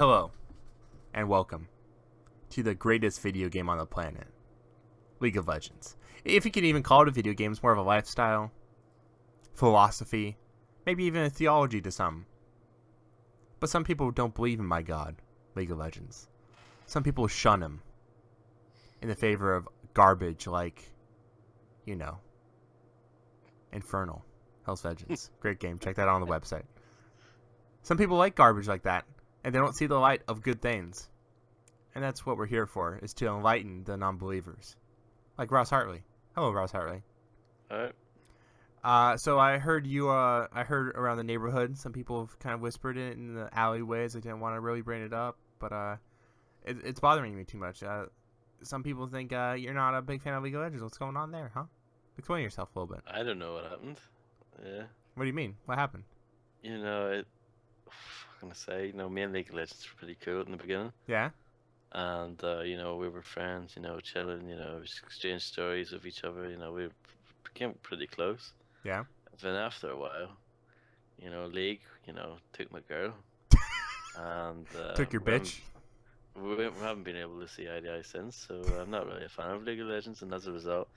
Hello, and welcome to the greatest video game on the planet, League of Legends. If you can even call it a video game, it's more of a lifestyle, philosophy, maybe even a theology to some. But some people don't believe in my god, League of Legends. Some people shun him in the favor of garbage like, Infernal, Hell's Vengeance. Great game. Check that out on the website. Some people like garbage like that, and they don't see the light of good things. And that's what we're here for, is to enlighten the non-believers. Like Ross Hartley. Hello, Ross Hartley. Alright. So I heard I heard around the neighborhood, some people have kind of whispered it in the alleyways. I didn't want to really bring it up, but it's bothering me too much. Some people think you're not a big fan of League of Legends. What's going on there, huh? Explain yourself a little bit. I don't know what happened. Yeah. What do you mean? What happened? What can I say? Me and League of Legends were pretty cool in the beginning. Yeah? And, we were friends, chilling, we exchanged stories with each other, we became pretty close. Yeah? Then after a while, League, took my girl. And, Took your bitch? We haven't been able to see eye to eye since, so I'm not really a fan of League of Legends, and as a result,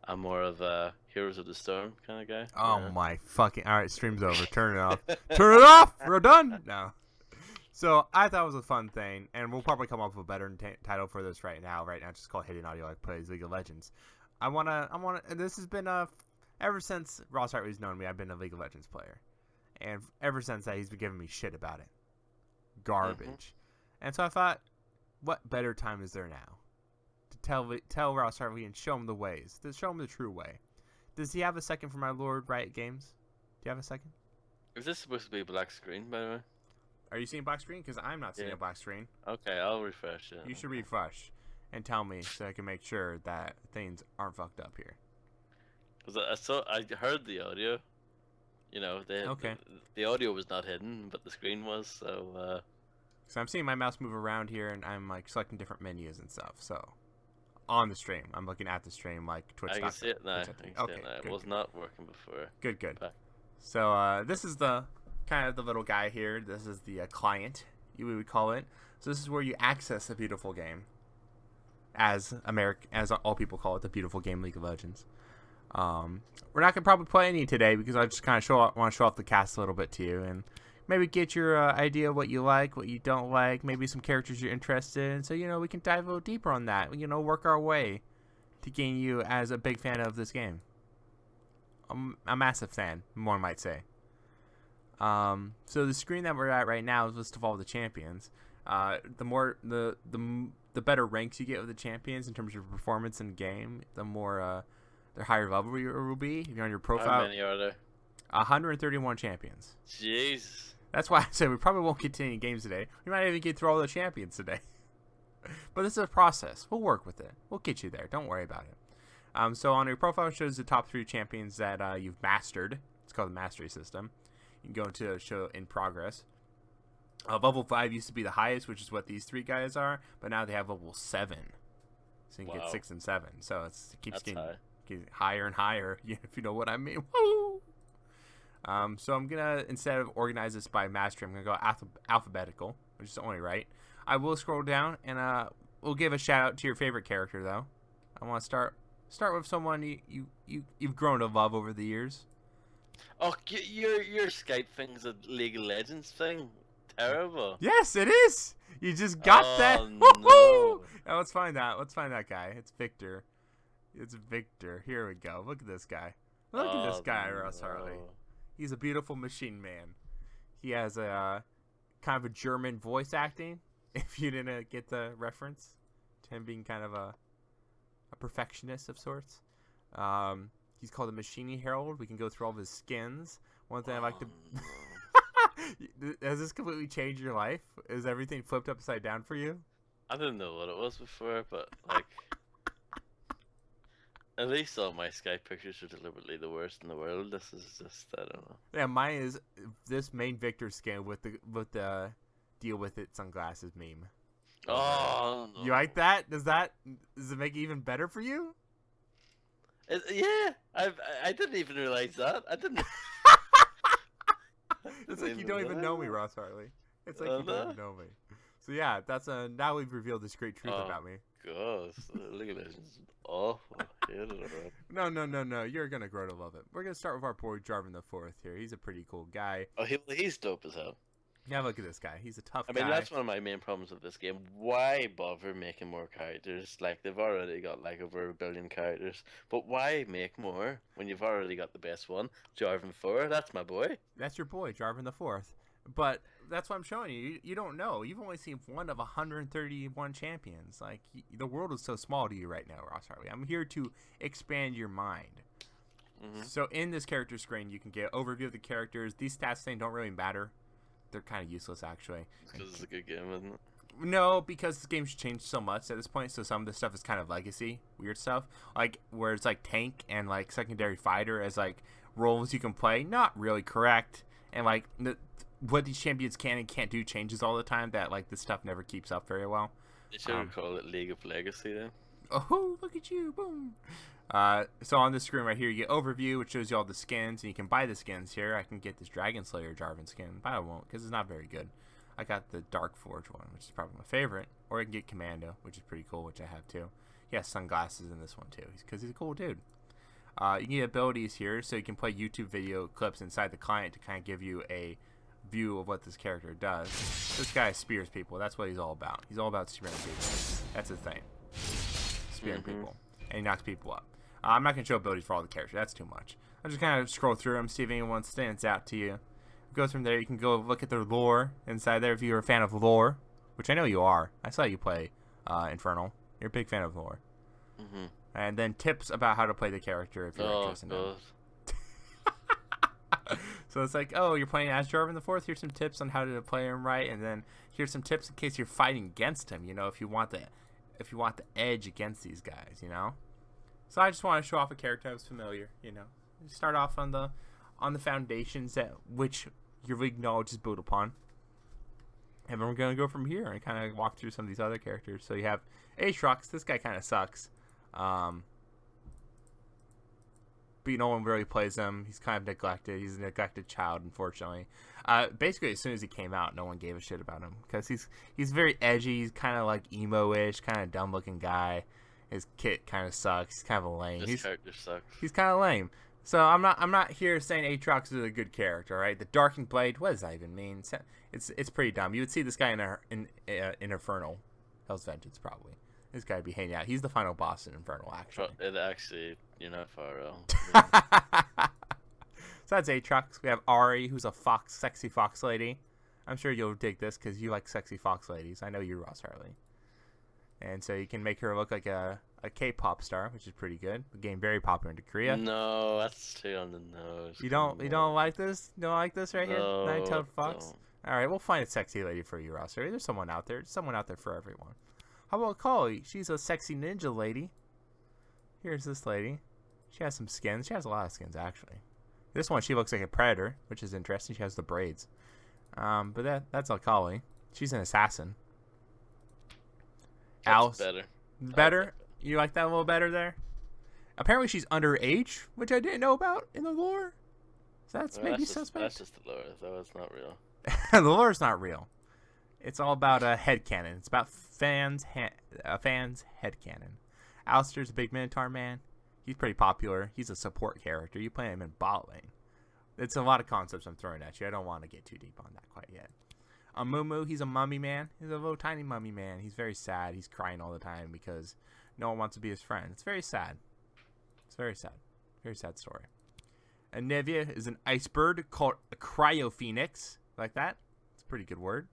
I'm more of a Heroes of the Storm kind of guy. Oh my fucking... Alright, stream's over. Turn it off. Turn it off! We're done! No. So, I thought it was a fun thing, and we'll probably come up with a better title for this right now. Right now, it's just called Hidden Audio Like Plays League of Legends. This has been, ever since Ross Hartley's known me, I've been a League of Legends player. And ever since that, he's been giving me shit about it. Garbage. And so I thought, what better time is there now? To tell Ross Hartley and show him the ways. To show him the true way. Does he have a second for my Lord Riot Games? Do you have a second? Is this supposed to be a black screen, by the way? Are you seeing black screen? Because I'm not seeing a black screen. Okay, I'll refresh it. You should refresh and tell me so I can make sure that things aren't fucked up here. Because I heard the audio. The audio was not hidden, but the screen was. So I'm seeing my mouse move around here, and I'm like selecting different menus and stuff. So on the stream, I'm looking at the stream like Twitch. I can see it now. It was not working before. Good. So this is the kind of the little guy here. This is the client, we would call it. So this is where you access a beautiful game, as all people call it, the beautiful game League of Legends. We're not gonna probably play any today because I just kind of want to show off the cast a little bit to you and maybe get your idea of what you like, what you don't like, maybe some characters you're interested in. So we can dive a little deeper on that. Work our way to gain you as a big fan of this game. I'm a massive fan, one might say. So the screen that we're at right now is list of all the champions. The better ranks you get with the champions in terms of your performance in game, the more their higher level you will be. If you're on your profile. How many are there? 131 champions. Jeez. That's why I said we probably won't get to any games today. We might even get through all the champions today. But this is a process. We'll work with it. We'll get you there. Don't worry about it. So on your profile it shows the top 3 champions that you've mastered. It's called the mastery system. You can go into show in progress. Level 5 used to be the highest, which is what these 3 guys are, but now they have level 7. So you can get 6 and 7. So it keeps getting higher and higher, if you know what I mean. Woo! So I'm gonna, instead of organize this by mastery, I'm gonna go alphabetical, which is only right. I will scroll down and we'll give a shout out to your favorite character though. I want to start with someone you've grown to love over the years. Oh, your Skype thing's a League of Legends thing. Terrible. Yes, it is. You just got that. No. Now let's find that guy. It's Victor. Here we go. Look at this guy. Look at this guy, Ross Hartley. He's a beautiful machine man. He has a kind of a German voice acting. If you didn't get the reference to him being kind of a perfectionist of sorts. He's called the Machine Herald. We can go through all of his skins. One thing I like to... Has this completely changed your life? Is everything flipped upside down for you? I didn't know what it was before, but like... At least all my Skype pictures are deliberately the worst in the world. This is just, I don't know. Yeah, mine is this main Victor skin with the deal with it sunglasses meme. Oh, no. You like that? Does it make it even better for you? Yeah, I didn't even realize that. I didn't. It's like you don't even know me, Ross Hartley. It's like you don't even know me. So yeah, that's now we've revealed this great truth Oh about me. gosh, League of Legends is awful. I hate it already. No, no, no, no. You're gonna grow to love it. We're gonna start with our boy Jarvan the Fourth here. He's a pretty cool guy. Oh, he's dope as hell. Yeah, look at this guy. He's a tough I mean, guy. that's one of my main problems with this game. Why bother making more characters? Like, they've already got like over a billion characters. But why make more when you've already got the best one? Jarvan 4, that's my boy. That's your boy Jarvan the Fourth. But that's what I'm showing you. You don't know. You've only seen one of 131 champions. Like, the world is so small to you right now, Ross Harley. I'm here to expand your mind. So in this character screen, you can get overview of the characters. These stats thing don't really matter. They're kind of useless, actually. Because it's a good game, isn't it? No, because this game's changed so much at this point, so some of this stuff is kind of legacy, weird stuff. Like, where it's like tank and like secondary fighter as like roles you can play, not really correct. And like what these champions can and can't do changes all the time, that like this stuff never keeps up very well. They should call it League of Legacy then. Oh, look at you, boom. So on this screen right here, you get overview, which shows you all the skins, and you can buy the skins here. I can get this Dragon Slayer Jarvan skin, but I won't, because it's not very good. I got the Dark Forge one, which is probably my favorite. Or I can get Commando, which is pretty cool, which I have too. He has sunglasses in this one too, because he's a cool dude. You can get abilities here, so you can play YouTube video clips inside the client to kind of give you a view of what this character does. This guy spears people. That's what he's all about. He's all about spearing people. That's his thing. Spearing people. And he knocks people up. I'm not going to show abilities for all the characters. That's too much. I'll just kind of scroll through them, see if anyone stands out to you. Go from there. You can go look at their lore inside there if you're a fan of lore, which I know you are. I saw you play Infernal. You're a big fan of lore. And then tips about how to play the character if you're interested in it. So it's like, oh, you're playing as Jarvan the Fourth. Here's some tips on how to play him right, and then here's some tips in case you're fighting against him. You know, if you want the edge against these guys, you know. So I just want to show off a character that was familiar, you know. Start off on the foundations that which your league knowledge is built upon. And then we're going to go from here and kind of walk through some of these other characters. So you have Aatrox. This guy kind of sucks. But no one really plays him. He's kind of neglected. He's a neglected child, unfortunately. Basically, as soon as he came out, no one gave a shit about him. Because he's very edgy. He's kind of like emo-ish, kind of dumb-looking guy. His kit kind of sucks. He's kind of a lame. This character sucks. He's kind of lame. So I'm not here saying Aatrox is a good character, right? The Darkened Blade, what does that even mean? It's pretty dumb. You would see this guy in Infernal, Hell's Vengeance probably. This guy would be hanging out. He's the final boss in Infernal, actually. You're not far wrong. So that's Aatrox. We have Ahri, who's a sexy fox lady. I'm sure you'll dig this because you like sexy fox ladies. I know you, Ross Harley. And so you can make her look like a K-pop star, which is pretty good. The game very popular in Korea. No, that's too on the nose. You don't like this? You don't like this right here? Nine-tailed fox? Don't. All right, we'll find a sexy lady for you, Ross. There's someone out there. There's someone out there for everyone. How about Kali? She's a sexy ninja lady. Here's this lady. She has some skins. She has a lot of skins, actually. This one, she looks like a predator, which is interesting. She has the braids. But that's Akali. She's an assassin. That's better. Better? You like that a little better there? Apparently she's underage, which I didn't know about in the lore. So that's maybe suspect. That's just the lore, though. It's not real. The lore's not real. It's all about headcanon. It's about fans' headcanon. Alistair's a big Minotaur man. He's pretty popular. He's a support character. You play him in bot lane. It's a lot of concepts I'm throwing at you. I don't want to get too deep on that quite yet. Mumu, he's a mummy man. He's a little tiny mummy man. He's very sad. He's crying all the time because no one wants to be his friend. It's very sad. It's very sad. Very sad story. Anivia is an ice bird called a cryophoenix. Like that? It's a pretty good word.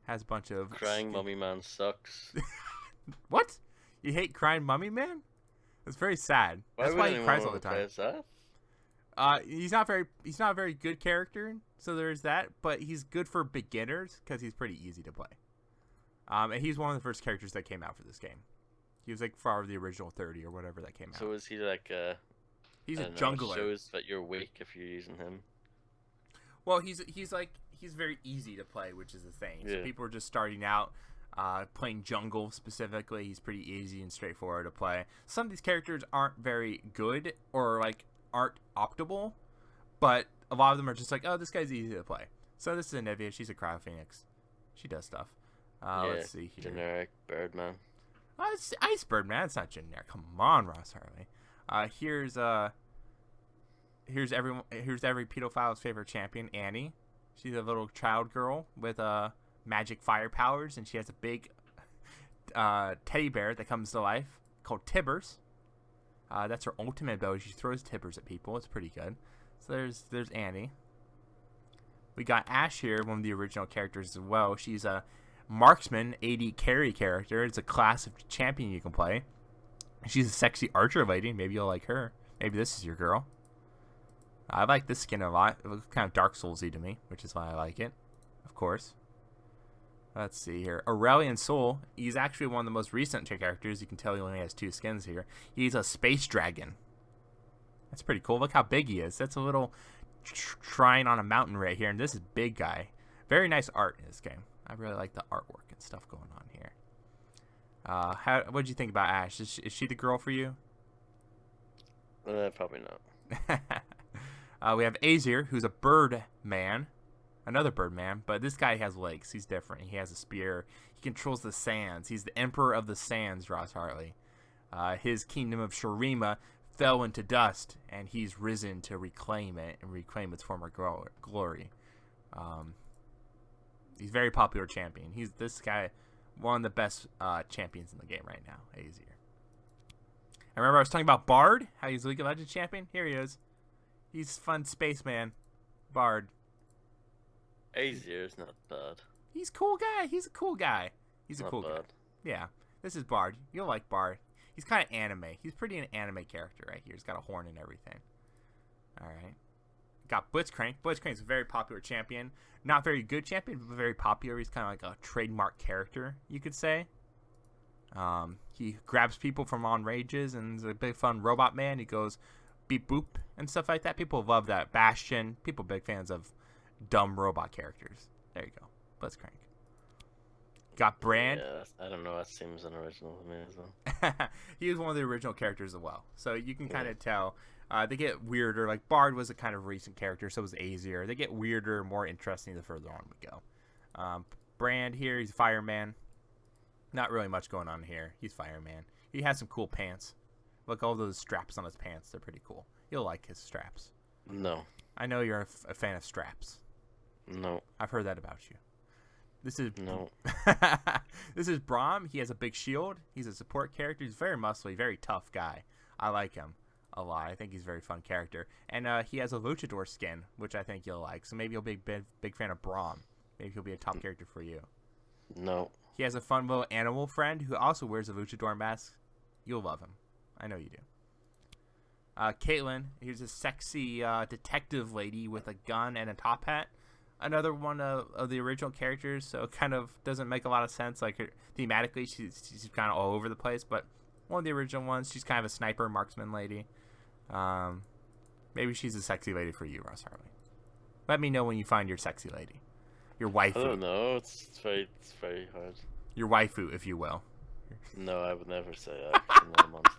Has a bunch of... Crying mummy man sucks. What? You hate crying mummy man? It's very sad. That's why he cries all the time. He's not a very good character, so there's that. But he's good for beginners because he's pretty easy to play. And he's one of the first characters that came out for this game. He was like for the original 30 or whatever that came out. So is he like a? He's a jungler. Shows that you're weak if you're using him. Well, he's very easy to play, which is the thing. Yeah. So people are just starting out. Playing jungle specifically, he's pretty easy and straightforward to play. Some of these characters aren't very good or like aren't optimal, but a lot of them are just like, oh, this guy's easy to play. So this is Anivia. She's a Cryophoenix. She does stuff. Yeah, Let's see here. generic Birdman. It's Ice Birdman. It's not generic. Come on, Ross Harley. Here's every pedophile's favorite champion, Annie. She's a little child girl with magic fire powers, and she has a big teddy bear that comes to life called Tibbers. That's her ultimate ability. She throws Tibbers at people. It's pretty good. So there's Annie. We got Ash here, one of the original characters as well. She's a marksman, AD carry character. It's a class of champion you can play. She's a sexy archer lady. Maybe you'll like her. Maybe this is your girl. I like this skin a lot. It looks kind of Dark Souls-y to me, which is why I like it, of course. Let's see here. Aurelion Sol. He's actually one of the most recent characters. You can tell he only has 2 skins here. He's a space dragon. That's pretty cool. Look how big he is. That's a little shrine on a mountain right here. And this is big guy. Very nice art in this game. I really like the artwork and stuff going on here. What did you think about Ash? Is she the girl for you? Probably not. We have Azir, who's a bird man. Another bird man, but this guy has legs. He's different. He has a spear. He controls the sands. He's the emperor of the sands, Ross Harley. His kingdom of Shurima fell into dust, and he's risen to reclaim it and reclaim its former glory. He's a very popular champion. He's this guy, one of the best champions in the game right now, Azir. I remember I was talking about Bard, how he's League of Legends champion. Here he is. He's fun spaceman, Bard. Azir's not bad. He's a cool guy. He's a cool guy. He's a cool guy. Yeah. This is Bard. You'll like Bard. He's kind of anime. He's pretty an anime character right here. He's got a horn and everything. All right. Got Blitzcrank. Blitzcrank's a very popular champion. Not very good champion, but very popular. He's kind of like a trademark character, you could say. He grabs people from on rages and is a big fun robot man. He goes beep boop and stuff like that. People love that. Bastion. People big fans of dumb robot characters. There you go. Blitzcrank. Got Brand. Yeah, I don't know. That seems unoriginal to me as well. He was one of the original characters as well. So you can kind of tell. They get weirder. Like Bard was a kind of recent character, so was Azir. They get weirder, more interesting the further on we go. Brand here, he's a fireman. Not really much going on here. He's fireman. He has some cool pants. Look, all those straps on his pants. They're pretty cool. You'll like his straps. No. I know you're a fan of straps. No. I've heard that about you. This is No. This is Braum. He has a big shield. He's a support character. He's very muscly, very tough guy. I like him a lot. I think he's a very fun character. And he has a luchador skin, which I think you'll like. So maybe you'll be a big fan of Braum. Maybe he'll be a top character for you. No. He has a fun little animal friend who also wears a luchador mask. You'll love him. I know you do. Caitlyn, here's a sexy detective lady with a gun and a top hat. Another one of the original characters, so it kind of doesn't make a lot of sense. Like, thematically, she's kind of all over the place, but one of the original ones, she's kind of a sniper marksman lady. Maybe she's a sexy lady for you, Ross Harley. Let me know when you find your sexy lady. Your waifu. I don't know. It's very hard. Your waifu, if you will. No, I would never say that. I'm not a monster.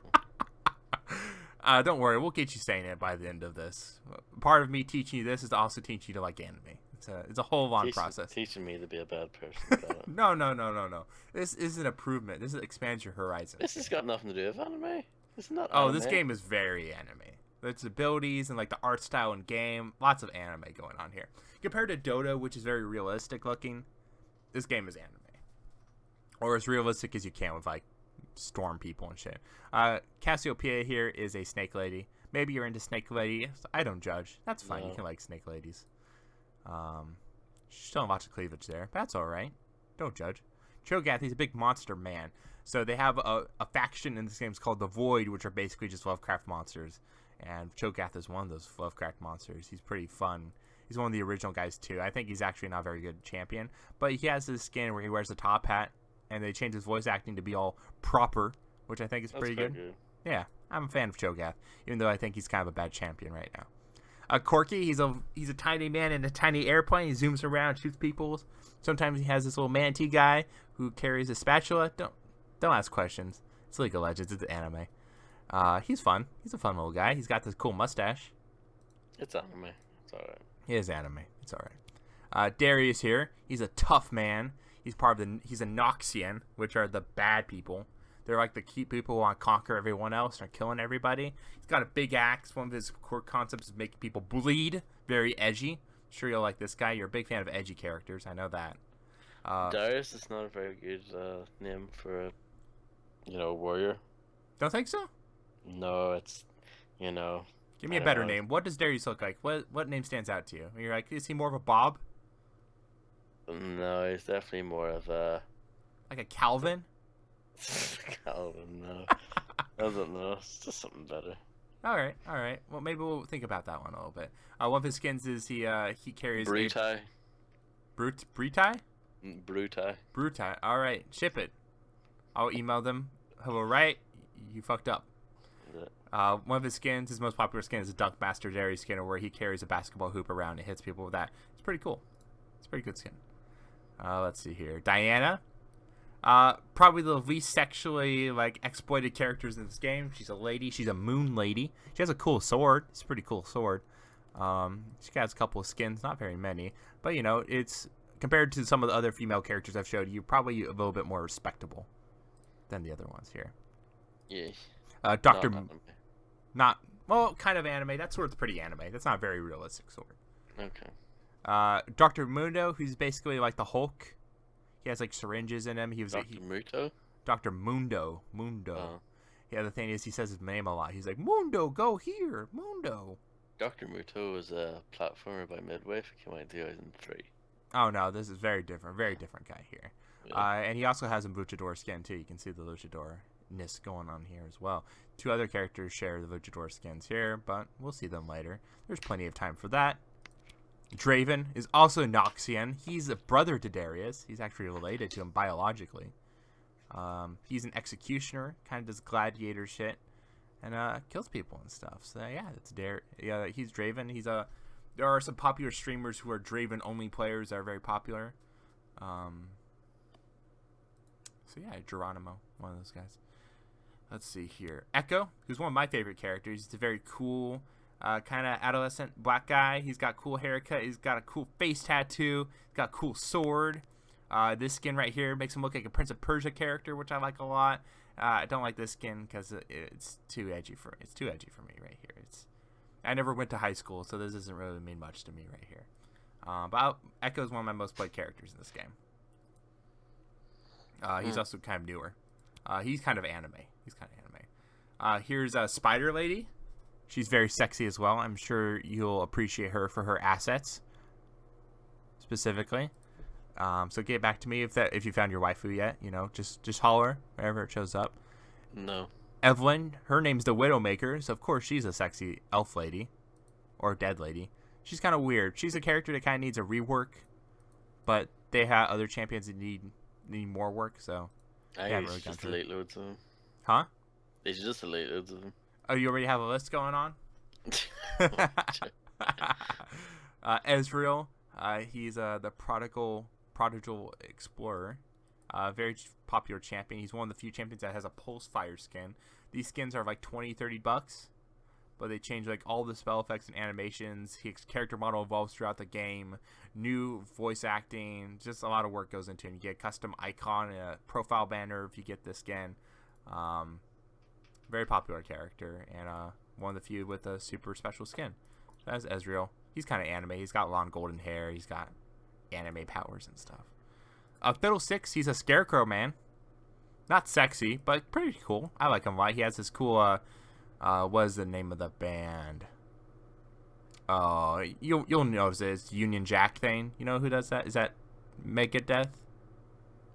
Don't worry, we'll get you saying it by the end of this. Part of me teaching you this is to also teach you to like anime. It's a whole long process. Teaching me to be a bad person. No. This is an improvement. This expands your horizon. This has got nothing to do with anime. It's not. Oh, anime. this game is very anime. Its abilities and like the art style in game, lots of anime going on here. Compared to Dota, which is very realistic looking, this game is anime, or as realistic as you can with like storm people and shit. Cassiopeia here is a snake lady. Maybe you're into snake ladies. I don't judge. That's fine. No. You can like snake ladies. Showing lots of cleavage there. That's all right. Don't judge. Cho'Gath, he's a big monster man. So they have a faction in this game called the Void, which are basically just Lovecraft monsters. And Cho'Gath is one of those Lovecraft monsters. He's pretty fun. He's one of the original guys too. I think he's actually not a very good champion, but he has this skin where he wears a top hat, and they changed his voice acting to be all proper, which I think is pretty good. Yeah, I'm a fan of Cho'Gath, even though I think he's kind of a bad champion right now. Corki, he's a tiny man in a tiny airplane. He zooms around, shoots people. Sometimes he has this little manatee guy who carries a spatula. Don't ask questions. It's League of Legends. It's anime. He's fun. He's a fun little guy. He's got this cool mustache. It's anime. It's alright. It is anime. It's alright. Darius here. He's a tough man. He's a Noxian, which are the bad people. They're like the key people who want to conquer everyone else and are killing everybody. He's got a big axe. One of his core concepts is making people bleed. Very edgy. Sure you'll like this guy. You're a big fan of edgy characters. I know that. Darius is not a very good name for a warrior. Don't think so? No, it's Give me a better name. What does Darius look like? What name stands out to you? You're like, is he more of a Bob? No, he's definitely more of a Like a Calvin? Calvin. No, I don't know. It's just something better. All right. Well, maybe we'll think about that one a little bit. One of his skins is he carries Brutai. Brutai? Brutai. Brutai. All right, ship it. I'll email them. Hello, right? You fucked up. One of his skins, his most popular skin, is a Dunkmaster Darius skin, where he carries a basketball hoop around and hits people with that. It's pretty cool. It's a pretty good skin. Let's see here. Diana. Probably the least sexually exploited characters in this game. She's a lady. She's a moon lady. She has a cool sword. It's a pretty cool sword. She has a couple of skins, not very many, but it's compared to some of the other female characters I've showed you, probably a little bit more respectable than the other ones here. Yeah. Doctor, kind of anime. That sword's pretty anime. That's not a very realistic sword. Okay. Dr. Mundo, who's basically like the Hulk. He has syringes in him. Dr. Mundo. Oh. Yeah, the thing is, he says his name a lot. He's like, Mundo, go here, Mundo. Dr. Muto was a platformer by Midway. It came out in 2003. Oh no, this is very different guy here. Yeah. And he also has a luchador skin too. You can see the luchador-ness going on here as well. Two other characters share the luchador skins here, but we'll see them later. There's plenty of time for that. Draven is also Noxian. He's a brother to Darius. He's actually related to him biologically. He's an executioner, kind of does gladiator shit, and kills people and stuff. So yeah, he's Draven. There are some popular streamers who are Draven only players that are very popular. So yeah, Geronimo, one of those guys. Let's see here. Echo, who's one of my favorite characters. He's a very cool, kind of adolescent black guy. He's got cool haircut. He's got a cool face tattoo. He's got a cool sword. This skin right here makes him look like a Prince of Persia character, which I like a lot. I don't like this skin because it's too edgy for me right here. I never went to high school, so this doesn't really mean much to me right here. But Echo is one of my most played characters in this game. He's also kind of newer. He's kind of anime. Here's a Spider Lady. She's very sexy as well. I'm sure you'll appreciate her for her assets, specifically. So get back to me if you found your waifu yet. Just holler wherever it shows up. No. Evelyn, her name's the Widowmaker, so of course she's a sexy elf lady, or dead lady. She's kind of weird. She's a character that kind of needs a rework, but they have other champions that need more work. So I really just delete loads of them. Huh? They should just delete loads of them. Oh, you already have a list going on? Ezreal, he's the prodigal explorer, very popular champion. He's one of the few champions that has a pulse fire skin. These skins are like $20-$30, but they change all the spell effects and animations. His character model evolves throughout the game. New voice acting, just a lot of work goes into it. You get a custom icon and a profile banner if you get this skin. Very popular character, and one of the few with a super special skin. So that's Ezreal. He's kind of anime. He's got long golden hair. He's got anime powers and stuff. Fiddlesticks, he's a scarecrow man. Not sexy, but pretty cool. I like him a lot. He has this cool, what is the name of the band? You'll know it's Union Jack thing. You know who does that? Is that Megadeth?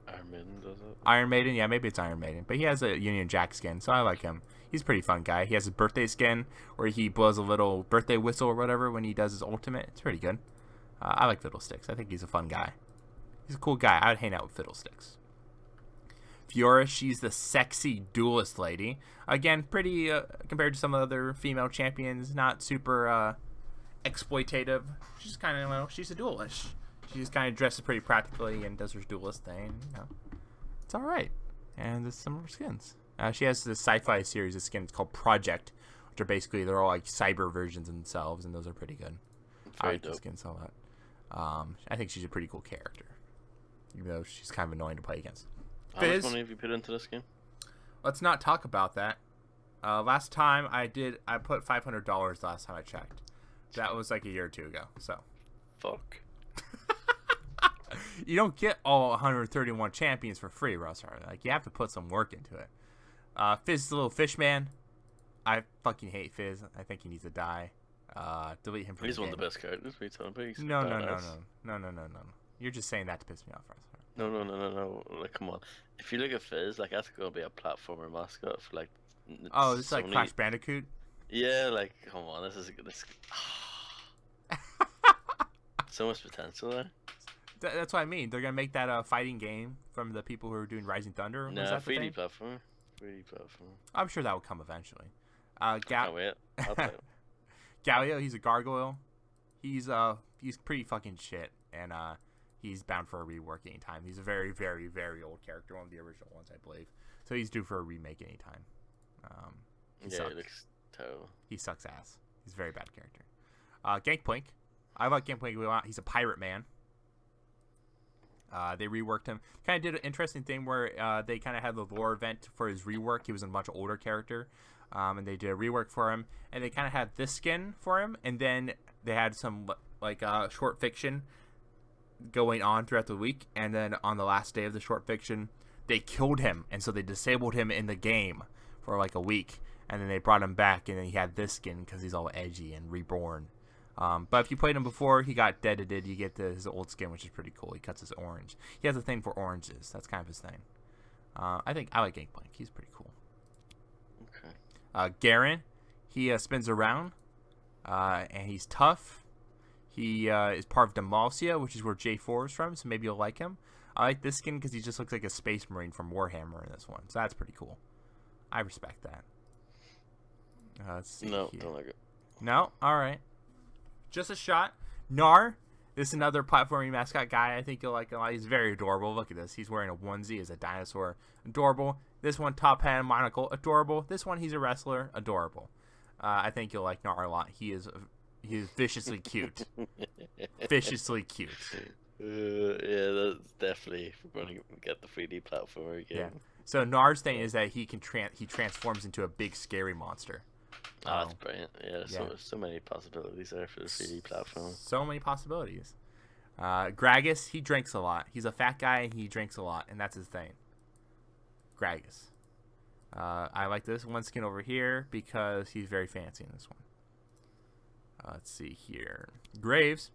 Iron Maiden does it. Iron Maiden? Yeah, maybe it's Iron Maiden. But he has a Union Jack skin, so I like him. He's a pretty fun guy. He has a birthday skin where he blows a little birthday whistle or whatever when he does his ultimate. It's pretty good. I like Fiddlesticks. I think he's a fun guy. He's a cool guy. I'd hang out with Fiddlesticks. Fiora, she's the sexy duelist lady. Again, pretty compared to some of the other female champions, not super exploitative. She's kind of, she's a duelist. She just kind of dresses pretty practically and does her duelist thing. It's all right. And there's some of her skins. She has this sci-fi series of skins called Project, which are basically, they're all like cyber versions of themselves, and those are pretty good. I like the skins a lot. I think she's a pretty cool character. even though she's kind of annoying to play against. How much Fizz, money have you put into this game? let's not talk about that. Last time I put $500 last time I checked. That was like a year or two ago. So Fuck. you don't get all 131 champions for free, Rossar. Like, you have to put some work into it. Fizz is a little fish man. I fucking hate Fizz. I think he needs to die. Delete him from He's the one game. of the best characters. What are you telling me? He's No. badass. You're just saying that to piss me off, Rossar. No. Like, come on. If you look at Fizz, like, that's gonna be a platformer mascot for like. Oh, this is like Sony. Crash Bandicoot? Yeah, like, come on, this. So much potential there. That's what I mean. They're going to make that fighting game from the people who are doing Rising Thunder. Was Nah, that the 3D thing? platform. 3D platform. I'm sure that will come eventually. Can't wait. I'll play it. Galio, he's a gargoyle. He's pretty fucking shit, and he's bound for a rework anytime. He's a very, very, very old character, one of the original ones, I believe. So he's due for a remake anytime. He Yeah, sucks. it looks terrible. He sucks ass. He's a very bad character. Gangplank. I like Gangplank a lot. He's a pirate man. They reworked him. Kind of did an interesting thing where they kind of had the lore event for his rework. He was a much older character, and they did a rework for him. And they kind of had this skin for him, and then they had some like short fiction going on throughout the week. And then on the last day of the short fiction, they killed him, and so they disabled him in the game for like a week. And then they brought him back, and then he had this skin because he's all edgy and reborn. But if you played him before, he got deaded. You get his old skin, which is pretty cool. He cuts his orange. He has a thing for oranges. That's kind of his thing. I like Gangplank. He's pretty cool. Okay. Garen, he spins around, and he's tough. He is part of Demacia, which is where J4 is from, so maybe you'll like him. I like this skin because he just looks like a space marine from Warhammer in this one, so that's pretty cool. I respect that. Let's see. No, here. don't like it. No? Alright. Just a shot. Gnar. This is another platforming mascot guy I think you'll like a lot. He's very adorable. Look at this. He's wearing a onesie as a dinosaur. Adorable. This one, top hat and monocle. Adorable. This one, he's a wrestler. Adorable. I think you'll like Gnar a lot. He is viciously cute. Viciously cute. Yeah, that's definitely if we're going to get the 3D platformer again. Yeah. So Gnar's thing is that he transforms into a big scary monster. Oh, that's brilliant. Yeah, Yeah. so many possibilities there for the 3D platform. So many possibilities. Gragas, he drinks a lot. He's a fat guy and he drinks a lot, and that's his thing. Gragas. I like this one skin over here because he's very fancy in this one. Let's see here. Graves.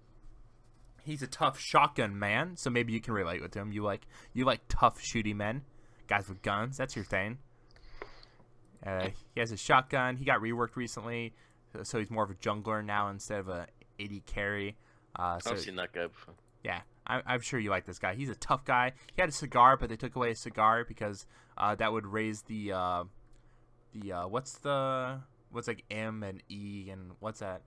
He's a tough shotgun man, so maybe you can relate with him. You like tough shooty men, guys with guns. That's your thing. He has a shotgun. He got reworked recently, so he's more of a jungler now instead of a AD carry. So, I've seen that guy before. yeah, I'm sure you like this guy. He's a tough guy. He had a cigar, but they took away his cigar because that would raise the what's like M and E and what's that?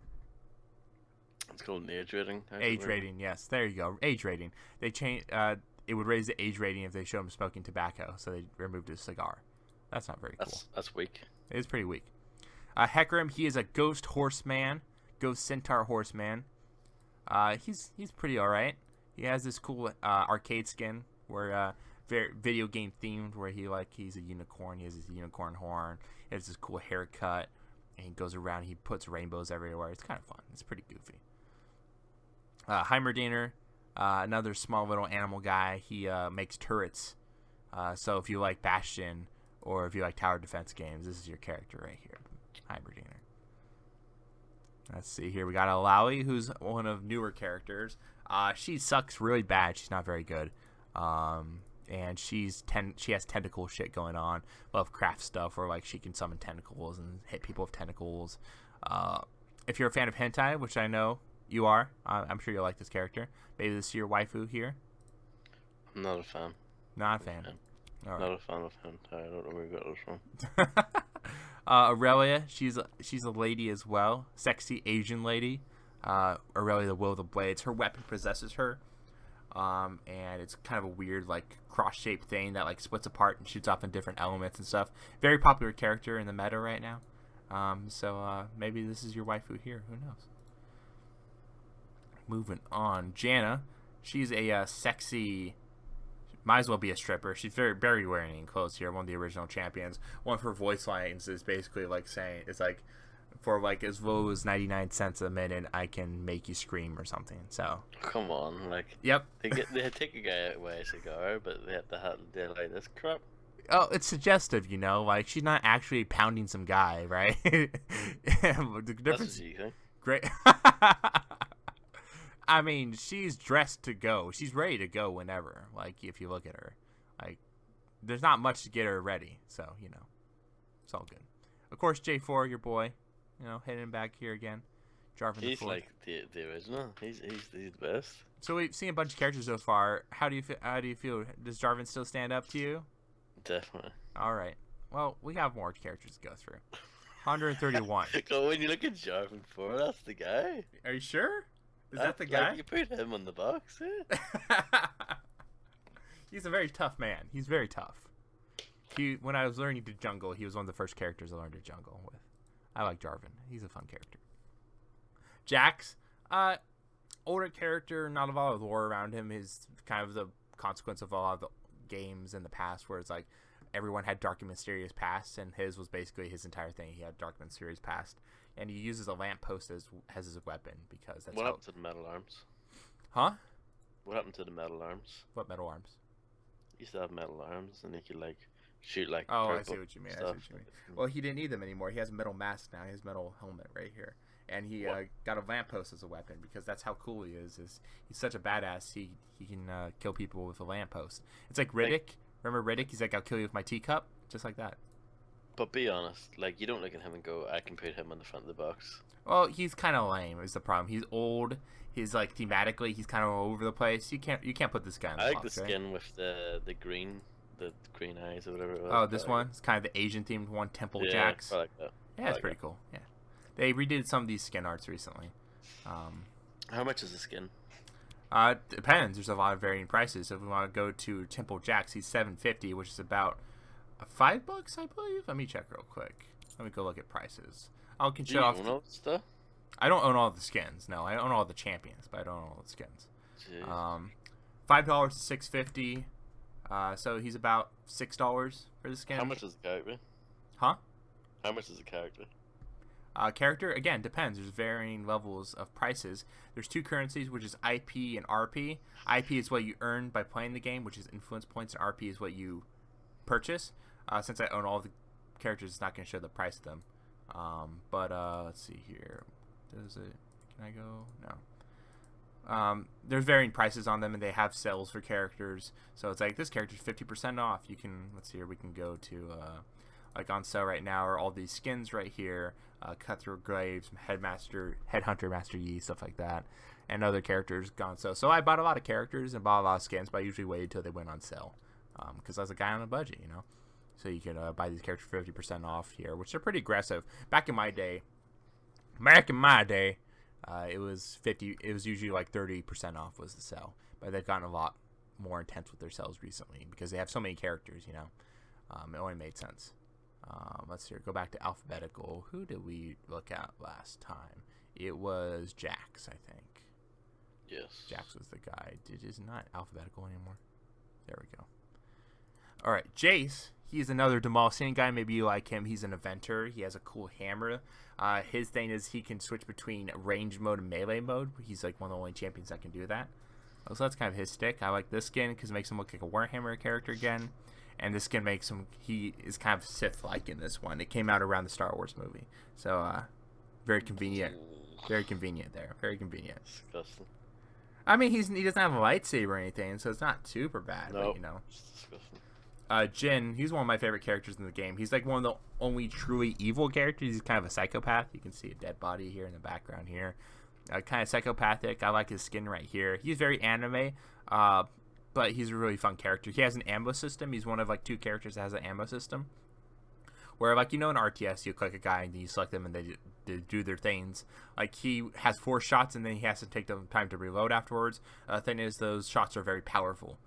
It's called an age rating. Age rating, yes. There you go. Age rating. They changed. It would raise the age rating if they showed him smoking tobacco, so they removed his cigar. That's not very cool. That's weak. It is pretty weak. Hecarim, he is a ghost horseman, ghost centaur horseman. He's pretty all right. He has this cool arcade skin where very video game themed, where he's a unicorn. He has his unicorn horn. He has this cool haircut, and he goes around. He puts rainbows everywhere. It's kind of fun. It's pretty goofy. Heimerdinger, another small little animal guy. He makes turrets. So if you like Bastion or if you like tower defense games, this is your character right here, Heimerdinger. Let's see here. We got Alawi, who's one of newer characters. She sucks really bad. She's not very good. And she has tentacle shit going on. Love craft stuff where like she can summon tentacles and hit people with tentacles. If you're a fan of hentai, which I know you are, I'm sure you'll like this character. Maybe this is your waifu here. I'm not a fan. Not a fan. All right. Not a fan of hentai. I don't know where you got this from. Aurelia, she's a lady as well, sexy Asian lady. Aurelia, the Will of the Blades. Her weapon possesses her, and it's kind of a weird like cross-shaped thing that like splits apart and shoots off in different elements and stuff. Very popular character in the meta right now. So maybe this is your waifu here. Who knows? Moving on, Janna. She's a sexy Might as well be a stripper. She's very wearing any clothes here. One of the original champions. One of her voice lines is basically like saying, it's like, for like as low as 99 cents a minute, I can make you scream or something. So Come on, like yep. they take a guy out with a cigar, but they have to have they're like this crap. Oh, it's suggestive, you know. Like she's not actually pounding some guy, right? The That's difference. what you think. Great. I mean, she's dressed to go. She's ready to go whenever. Like if you look at her, like there's not much to get her ready. So you know, it's all good. Of course, J4, your boy, you know, heading back here again. Jarvan the He's Fourth. like the original. He's the best. So we've seen a bunch of characters so far. How do you feel? Does Jarvan still stand up to you? Definitely. All right. Well, we have more characters to go through. 131. So when you look at Jarvan 4, that's the guy. Are you sure? Is that the Like, guy? you put him on the box, eh? He's a very tough man. He's very tough. When I was learning to jungle, he was one of the first characters I learned to jungle with. I like Jarvan. He's a fun character. Jax, older character, not a lot of lore around him. Is kind of the consequence of a lot of the games in the past where it's like everyone had dark and mysterious past, and his was basically his entire thing. He had dark and mysterious past, and he uses a lamppost as his weapon because that's What how... happened to the metal arms? Huh? What happened to the metal arms? What metal arms? He used to have metal arms, and he could like shoot like. Oh, I purple see what you mean. I see stuff. what you mean. Well, he didn't need them anymore. He has a metal mask now. He has a metal helmet right here, and he What? got a lamppost as a weapon because that's how cool he is. He's such a badass. He can kill people with a lamppost. It's like Riddick. Remember Riddick? He's like, I'll kill you with my teacup, just like that. But be honest, like you don't look at him and go, I can put him on the front of the box. Well, he's kind of lame. Is the problem? He's old. He's like thematically, he's kind of all over the place. You can't put this guy on the I like box, the right? skin with the green eyes or whatever it was. Oh, this I one. like It's kind of the Asian themed one, Temple it. Jacks. Yeah, I like that. Yeah, I it's like pretty cool. Yeah, they redid some of these skin arts recently. How much is the skin? Depends. There's a lot of varying prices. If we want to go to Temple Jacks, he's $750, which is about $5, I believe. Let me check real quick. Let me go look at prices. I can Do show you off. own all this stuff? I don't own all the skins. No, I own all the champions, but I don't own all the skins. Jeez. $5 to $650. So he's about $6 for the skin. How much is the character? Huh? How much is the character? Character, again, depends. There's varying levels of prices. There's two currencies, which is IP and RP. IP is what you earn by playing the game, which is influence points, and RP is what you purchase. Since I own all the characters, it's not going to show the price of them. But let's see here. Does it? Can I go? No. There's varying prices on them, and they have sales for characters. So it's like this character's 50% off. You can, let's see here. We can go to like on sale right now are all these skins right here. Cutthroat Graves, Headhunter Master Yi, stuff like that, and other characters gone sale. So I bought a lot of characters and bought a lot of skins, but I usually waited until they went on sale because I was a guy on a budget, you know. So you can buy these characters for 50% off here, which are pretty aggressive. Back in my day, it was 50. It was usually like 30% off was the sale, but they've gotten a lot more intense with their sales recently because they have so many characters. You know, it only made sense. Let's see. Go back to alphabetical. Who did we look at last time? It was Jax, I think. Yes. Jax was the guy. It is not alphabetical anymore. There we go. All right, Jace. He's another Demacian guy. Maybe you like him. He's an eventer. He has a cool hammer. His thing is he can switch between range mode and melee mode. He's like one of the only champions that can do that. So that's kind of his stick. I like this skin because it makes him look like a Warhammer character again. And this skin makes him, he is kind of Sith-like in this one. It came out around the Star Wars movie. So, very convenient. Very convenient there. Very convenient. Disgusting. I mean, he doesn't have a lightsaber or anything, so it's not super bad. No, But, you know. it's disgusting. Jin, he's one of my favorite characters in the game. He's like one of the only truly evil characters. He's kind of a psychopath. You can see a dead body here in the background here. Kind of psychopathic. I like his skin right here. He's very anime, but he's a really fun character. He has an ammo system. He's one of like two characters that has an ammo system. Where like, you know, in RTS, you click a guy and then you select them and they do their things. Like he has 4 shots and then he has to take the time to reload afterwards. Thing is, those shots are very powerful.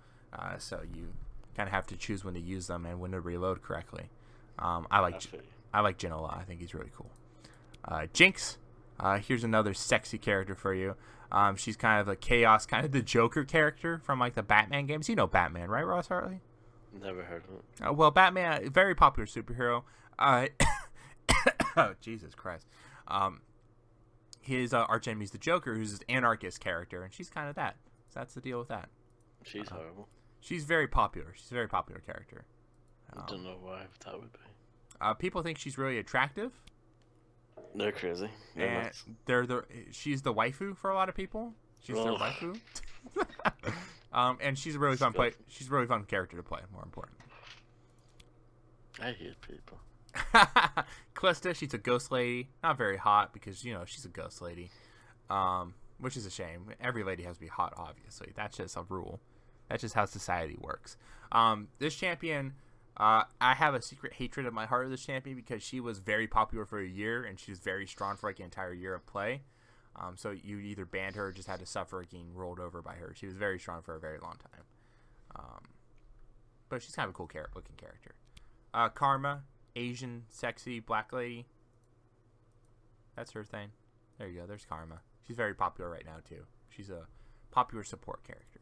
So you kind of have to choose when to use them and when to reload correctly. I like Jin a lot. I think he's really cool. Jinx, Here's another sexy character for you. She's kind of a chaos, kind of the Joker character from like the Batman games. You know Batman, right, Ross Hartley? Never heard of it. Well, Batman, very popular superhero. Oh, Jesus Christ. His archenemy is the Joker, who's an anarchist character, and she's kind of that. So that's the deal with that. She's horrible. She's very popular. She's a very popular character. I don't know why that would be. People think she's really attractive. They're crazy. And she's the waifu for a lot of people. She's their waifu. And she's a really fun play. She's a really fun character to play. More important. I hate people. Callista, she's a ghost lady. Not very hot because she's a ghost lady, which is a shame. Every lady has to be hot, obviously. That's just a rule. That's just how society works. This champion, I have a secret hatred of my heart of this champion because she was very popular for a year and she was very strong for like an entire year of play. So you either banned her or just had to suffer getting rolled over by her. She was very strong for a very long time. But she's kind of a cool looking character. Karma, Asian, sexy, black lady. That's her thing. There you go. There's Karma. She's very popular right now, too. She's a popular support character.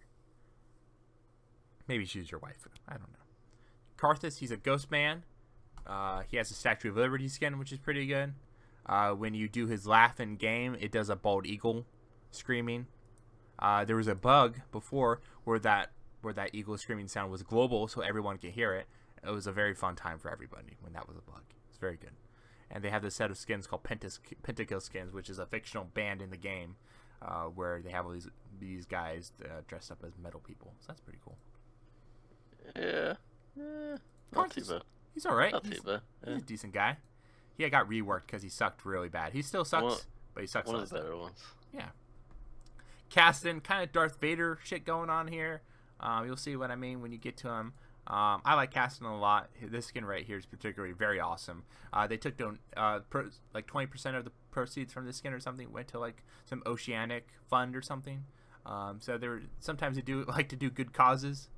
Maybe she's your waifu. I don't know. Karthus, he's a ghost man. He has a Statue of Liberty skin, which is pretty good. When you do his laugh in game, it does a bald eagle screaming. There was a bug before where that eagle screaming sound was global, so everyone could hear it. It was a very fun time for everybody when that was a bug. It's very good. And they have this set of skins called Pentakill skins, which is a fictional band in the game, where they have all these guys dressed up as metal people. So that's pretty cool. Yeah. Not too bad. He's all right. Not too bad. Yeah. He's a decent guy. He got reworked because he sucked really bad. He still sucks, but he sucks. One of the better ones. Yeah. Caston, kind of Darth Vader shit going on here. You'll see what I mean when you get to him. I like Caston a lot. This skin right here is particularly very awesome. They took like 20% of the proceeds from this skin or something went to like some oceanic fund or something. So sometimes they do like to do good causes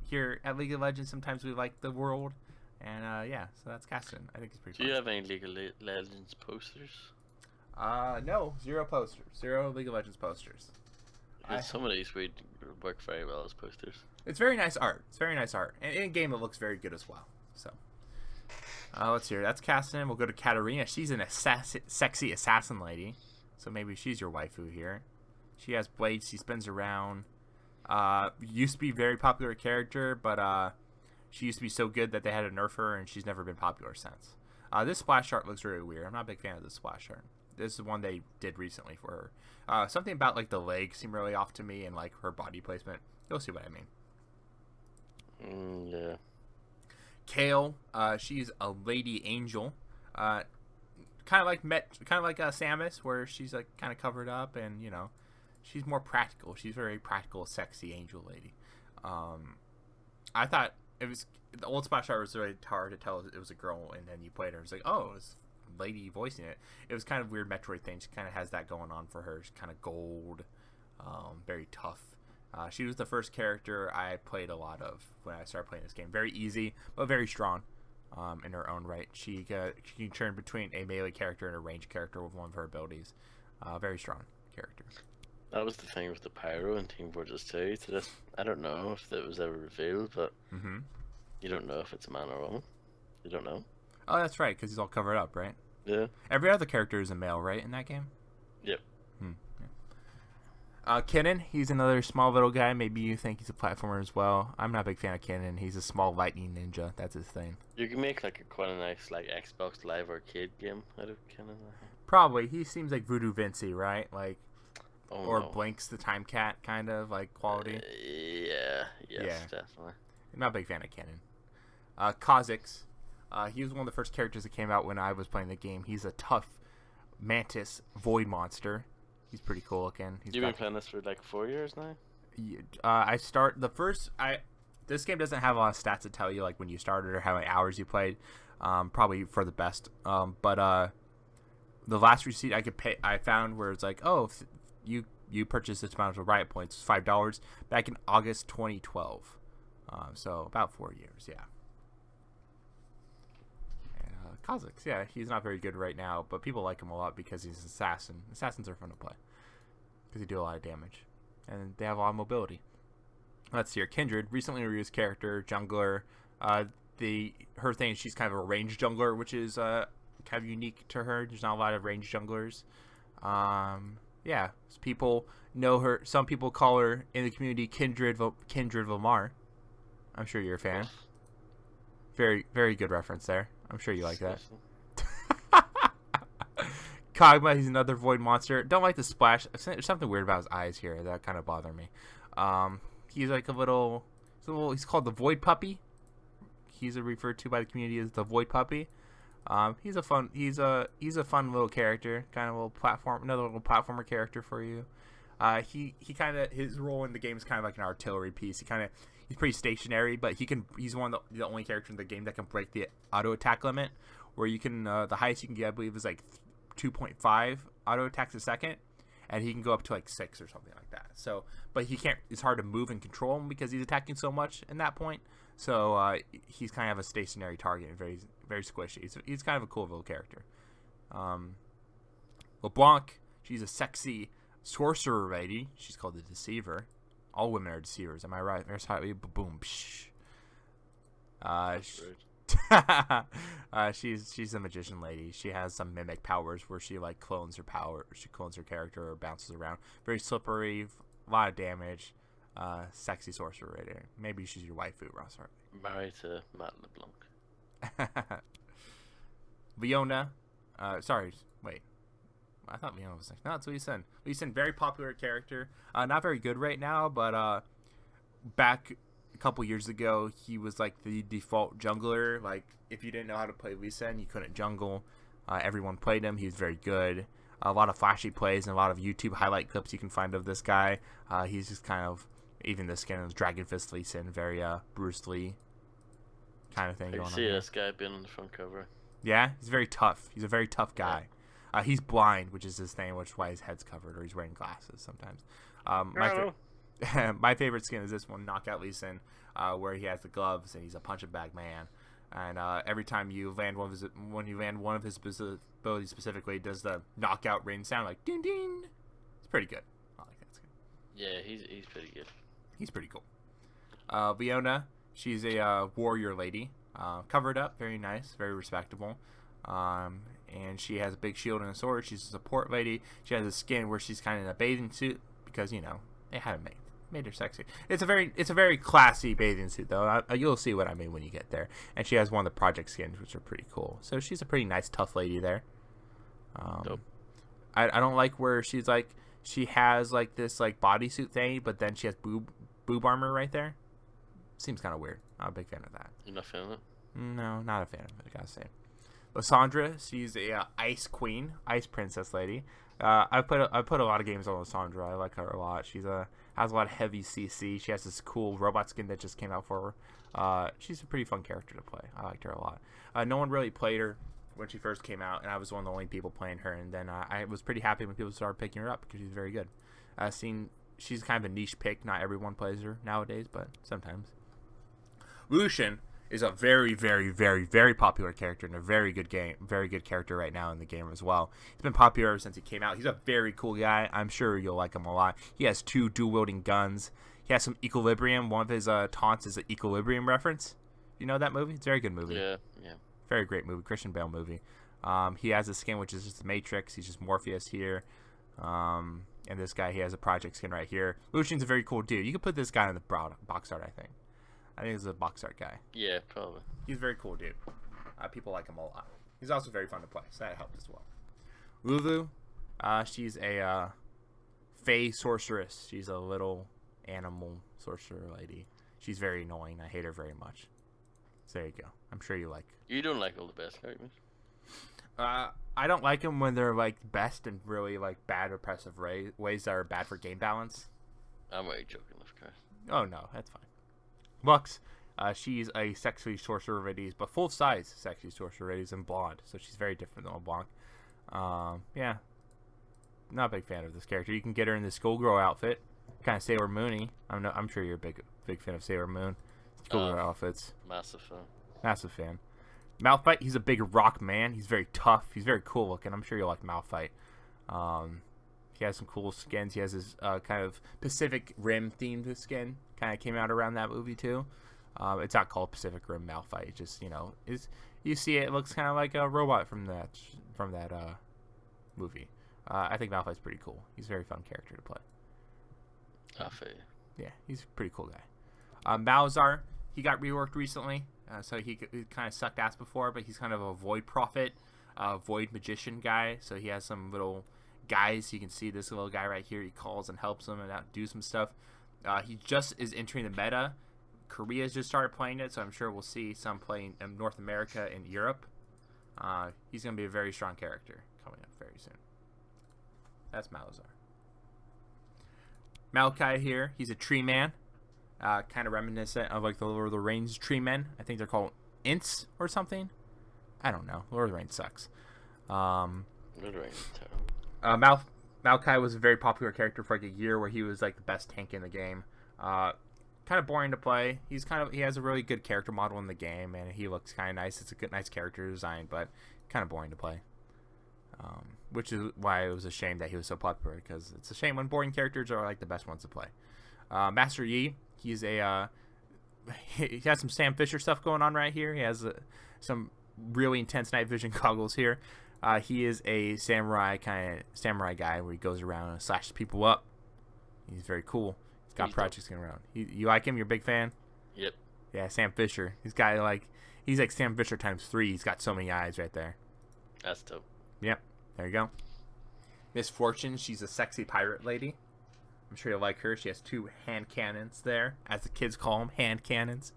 here at League of Legends. Sometimes we like the world, and yeah, so that's Caston. I think it's pretty. Do you have any League of Legends posters? No, 0 posters, 0 League of Legends posters. Some of these would work very well as posters. It's very nice art. It's very nice art. And in game, it looks very good as well. So, let's hear. That's Caston. We'll go to Katarina. She's an sexy assassin lady. So maybe she's your waifu here. She has blades. She spins around. Used to be a very popular character, but she used to be so good that they had to nerf her, and she's never been popular since. This splash art looks really weird. I'm not a big fan of this splash art. This is one they did recently for her. Something about like the legs seem really off to me, and like her body placement. You'll see what I mean. Yeah. Kale, she's a lady angel, kind of like Samus, where she's like kind of covered up, and she's more practical. She's a very practical, sexy angel lady. I thought the old splash art was really hard to tell it was a girl, and then you played her. It's like, oh, it's a lady voicing it. It was kind of weird Metroid thing. She kind of has that going on for her. She's kind of gold, very tough. She was the first character I played a lot of when I started playing this game. Very easy, but very strong in her own right. She can turn between a melee character and a ranged character with one of her abilities. Very strong character. That was the thing with the Pyro in Team Fortress 2. I don't know if that was ever revealed, but you don't know if it's a man or a woman. You don't know. Oh, that's right, because he's all covered up, right? Yeah. Every other character is a male, right, in that game? Yep. Kennen, he's another small little guy. Maybe you think he's a platformer as well. I'm not a big fan of Kennen. He's a small lightning ninja. That's his thing. You can make like quite a nice like Xbox Live Arcade game out of Kennen. Probably. He seems like Voodoo Vinci, right? Like, or Blinks the Time Cat kind of like quality. Yes, definitely. I'm not a big fan of Kennen. Kha'Zix, he was one of the first characters that came out when I was playing the game. He's a tough mantis void monster. He's pretty cool looking. You've been playing this for like 4 years now? This game doesn't have a lot of stats to tell you like when you started or how many hours you played. Probably for the best. But the last receipt I found where it's like, oh, if you purchased this amount of Riot points, $5 back in August 2012. So about 4 years, yeah. Kha'Zix, yeah, he's not very good right now, but people like him a lot because he's an assassin. Assassins are fun to play because they do a lot of damage, and they have a lot of mobility. Let's see here. Kindred, recently reused character, jungler. Her thing, she's kind of a ranged jungler, which is kind of unique to her. There's not a lot of ranged junglers. Yeah, people know her. Some people call her in the community Kindred Vilmar. I'm sure you're a fan. Very, very good reference there. I'm sure you like that. Kog'Maw, he's another void monster. Don't like the splash. There's something weird about his eyes here that kind of bother me. He's like he's called the Void Puppy. He's referred to by the community as the Void Puppy. He's a fun little character, kind of another little platformer character for you. He kind of, his role in the game is kind of like an artillery piece. He's pretty stationary, but he's one of the only characters in the game that can break the auto attack limit, where you can the highest you can get, I believe, is like 2.5 auto attacks a second, and he can go up to like 6 or something like that. So, but he can't. It's hard to move and control him because he's attacking so much in that point. So he's kind of a stationary target and very, very squishy. He's kind of a cool little character. LeBlanc, she's a sexy sorcerer lady. She's called the Deceiver. All women are deceivers. Am I right? There's how boom. Psh. She's a magician lady. She has some mimic powers where she like clones her power. She clones her character or bounces around. Very slippery, a lot of damage. Sexy sorcerer right here. Maybe she's your waifu, Ross Hartley. Married to Matt LeBlanc. Leona. Sorry, wait. I thought Leona was next. No, it's Lee Sin. Lee Sin, very popular character. Not very good right now, but back a couple years ago, he was like the default jungler. Like, if you didn't know how to play Lee Sin, you couldn't jungle. Everyone played him. He was very good. A lot of flashy plays and a lot of YouTube highlight clips you can find of this guy. He's just kind of, even the skin of Dragon Fist Lee Sin, very Bruce Lee kind of thing going on. I see this guy being on the front cover. Yeah, he's very tough. He's a very tough guy. He's blind, which is his thing, which is why his head's covered, or he's wearing glasses sometimes. My favorite skin is this one, Knockout Lee Sin, where he has the gloves and he's a punching bag man. And every time you land one of his abilities specifically, it does the knockout ring sound like ding ding. It's pretty good. I like that skin. Yeah, he's pretty good. He's pretty cool. Leona, she's a warrior lady, covered up, very nice, very respectable. And she has a big shield and a sword. She's a support lady. She has a skin where she's kind of in a bathing suit because they had it made her sexy. It's a very classy bathing suit though. You'll see what I mean when you get there. And she has one of the project skins, which are pretty cool. So she's a pretty nice, tough lady there. Dope. I don't like where she has like this like bodysuit thing, but then she has boob armor right there. Seems kind of weird. Not a big fan of that. You're not a fan of it? No, not a fan of it, I gotta say. Lysandra, she's a ice queen, ice princess lady. I put a lot of games on Lysandra. I like her a lot. Has a lot of heavy CC. She has this cool robot skin that just came out for her. She's a pretty fun character to play. I liked her a lot. No one really played her when she first came out, and I was one of the only people playing her. And then I was pretty happy when people started picking her up because she's very good. She's kind of a niche pick. Not everyone plays her nowadays, but sometimes. Lucian is a very, very, very, very popular character and a very good character right now in the game as well. He's been popular ever since he came out. He's a very cool guy. I'm sure you'll like him a lot. He has 2 dual-wielding guns. He has some equilibrium. One of his taunts is an equilibrium reference. You know that movie? It's a very good movie. Yeah. Very great movie. Christian Bale movie. He has a skin which is just the Matrix. He's just Morpheus here. And this guy, he has a project skin right here. Lucian's a very cool dude. You could put this guy in the box art, I think. I think he's a box art guy. Yeah, probably. He's a very cool dude. People like him a lot. He's also very fun to play, so that helped as well. Lulu, she's a Fey sorceress. She's a little animal sorcerer lady. She's very annoying. I hate her very much. So there you go. I'm sure you like. You don't like all the best characters? I don't like them when they're like best and really like bad oppressive ways that are bad for game balance. I'm already joking, of course. Oh no, that's fine. Lux, she's a sexy sorcerer lady, but full size sexy sorcerer lady and blonde, so she's very different than LeBlanc. Yeah, not a big fan of this character. You can get her in the schoolgirl outfit, kind of Sailor Moony. I'm sure you're a big fan of Sailor Moon. Schoolgirl outfits. Massive fan. Massive fan. Malphite, he's a big rock man. He's very tough. He's very cool looking. I'm sure you'll like Malphite. He has some cool skins. He has his kind of Pacific Rim themed skin. Kind of came out around that movie too. It's not called Pacific Rim Malphite. It just, is you see it looks kind of like a robot from that movie. I think Malphite's pretty cool. He's a very fun character to play. Yeah, he's a pretty cool guy. Malzar, he got reworked recently. So he kind of sucked ass before, but he's kind of a void prophet, void magician guy. So he has some little guys. You can see this little guy right here. He calls and helps them and do some stuff. He just is entering the meta. Korea's just started playing it, so I'm sure we'll see some playing in North America and Europe. He's going to be a very strong character coming up very soon. That's Malzar. Maokai here. He's a tree man. Kind of reminiscent of like the Lord of the Rings tree men. I think they're called Ints or something. I don't know. Lord of the Rings sucks. Lord of the Rings is terrible. Maokai was a very popular character for like a year where he was like the best tank in the game. Kind of boring to play. He has a really good character model in the game, and he looks kind of nice. It's a nice character design, but kind of boring to play. Which is why it was a shame that he was so popular, because it's a shame when boring characters are like the best ones to play. Master Yi, he's he has some Sam Fisher stuff going on right here. He has some really intense night vision goggles here. He is a samurai guy where he goes around and slashes people up. He's very cool. He's got projects going around. You like him? You're a big fan? Yep. Yeah, Sam Fisher. He's like Sam Fisher times 3. He's got so many eyes right there. That's dope. Yep. There you go. Miss Fortune, she's a sexy pirate lady. I'm sure you'll like her. She has 2 hand cannons there, as the kids call them, hand cannons.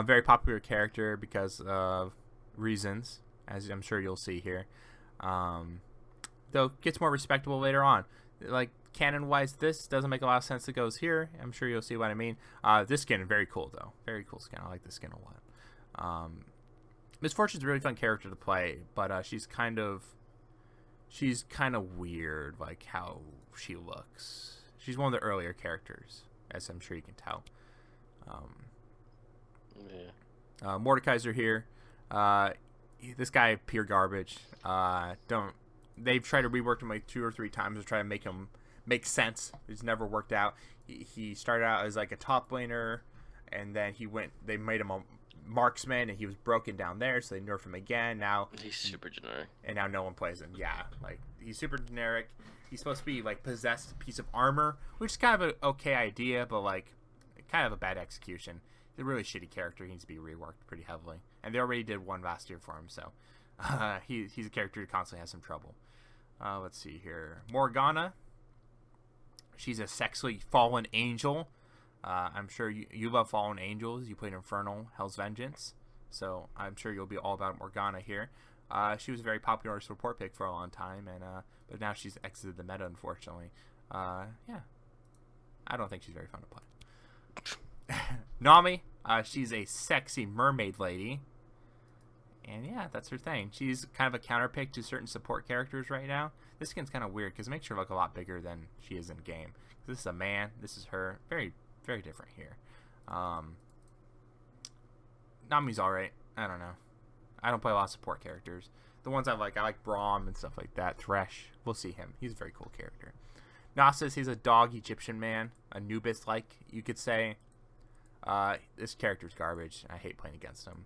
Very popular character because of reasons, as I'm sure you'll see here. Though gets more respectable later on. Like canon-wise, this doesn't make a lot of sense. It goes here. I'm sure you'll see what I mean. This skin is very cool though. Very cool skin. I like this skin a lot. Miss Fortune's a really fun character to play, but she's kind of weird, like how she looks. She's one of the earlier characters, as I'm sure you can tell. Mordekaiser here. This guy, pure garbage. They've tried to rework him like 2 or 3 times to try to make him make sense. It's never worked out. He started out as like a top laner, and then they made him a marksman, and he was broken down there, so they nerfed him again. Now he's super generic, and now no one plays him. Yeah, like he's super generic. He's supposed to be like possessed piece of armor, which is kind of an okay idea, but like kind of a bad execution. He's a really shitty character. He needs to be reworked pretty heavily, and they already did one last year for him, so he's a character who constantly has some trouble. Let's see here. Morgana. She's a sexually fallen angel. I'm sure you love fallen angels. You played Infernal, Hell's Vengeance, so I'm sure you'll be all about Morgana here. She was a very popular support pick for a long time, and but now she's exited the meta, unfortunately. Yeah, I don't think she's very fun to play. Nami, she's a sexy mermaid lady, and yeah, that's her thing. She's kind of a counter pick to certain support characters right now. This skin's kind of weird because it makes her look a lot bigger than she is in game. This is a man. This is her. Very, very different here. Nami's alright. I don't know. I don't play a lot of support characters. The ones I like Braum and stuff like that. Thresh, we'll see him. He's a very cool character. Nasus, he's a dog Egyptian man. Anubis-like, you could say. This character's garbage. I hate playing against him.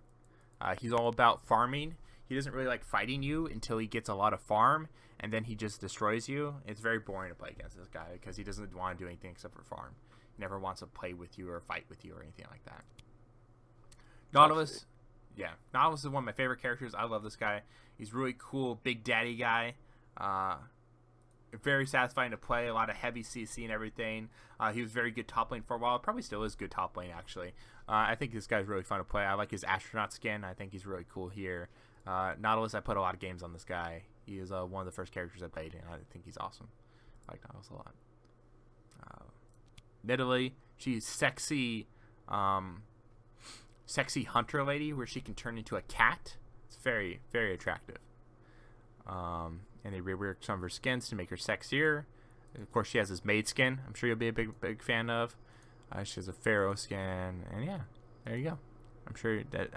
He's all about farming. He doesn't really like fighting you until he gets a lot of farm, and then he just destroys you. It's very boring to play against this guy because he doesn't want to do anything except for farm. He never wants to play with you or fight with you or anything like that. Nautilus. Yeah, Nautilus is one of my favorite characters. I love this guy. He's really cool, big daddy guy. Very satisfying to play. A lot of heavy CC and everything. He was very good top lane for a while. Probably still is good top lane, actually. I think this guy's really fun to play. I like his astronaut skin. I think he's really cool here. Nautilus, I put a lot of games on this guy. He is one of the first characters I played, and I think he's awesome. I like Nautilus a lot. Nidalee, she's sexy. Sexy hunter lady where she can turn into a cat. It's very, very attractive. And they reworked some of her skins to make her sexier. And of course, she has this maid skin. I'm sure you'll be a big fan of. She has a pharaoh skin, and yeah, there you go. I'm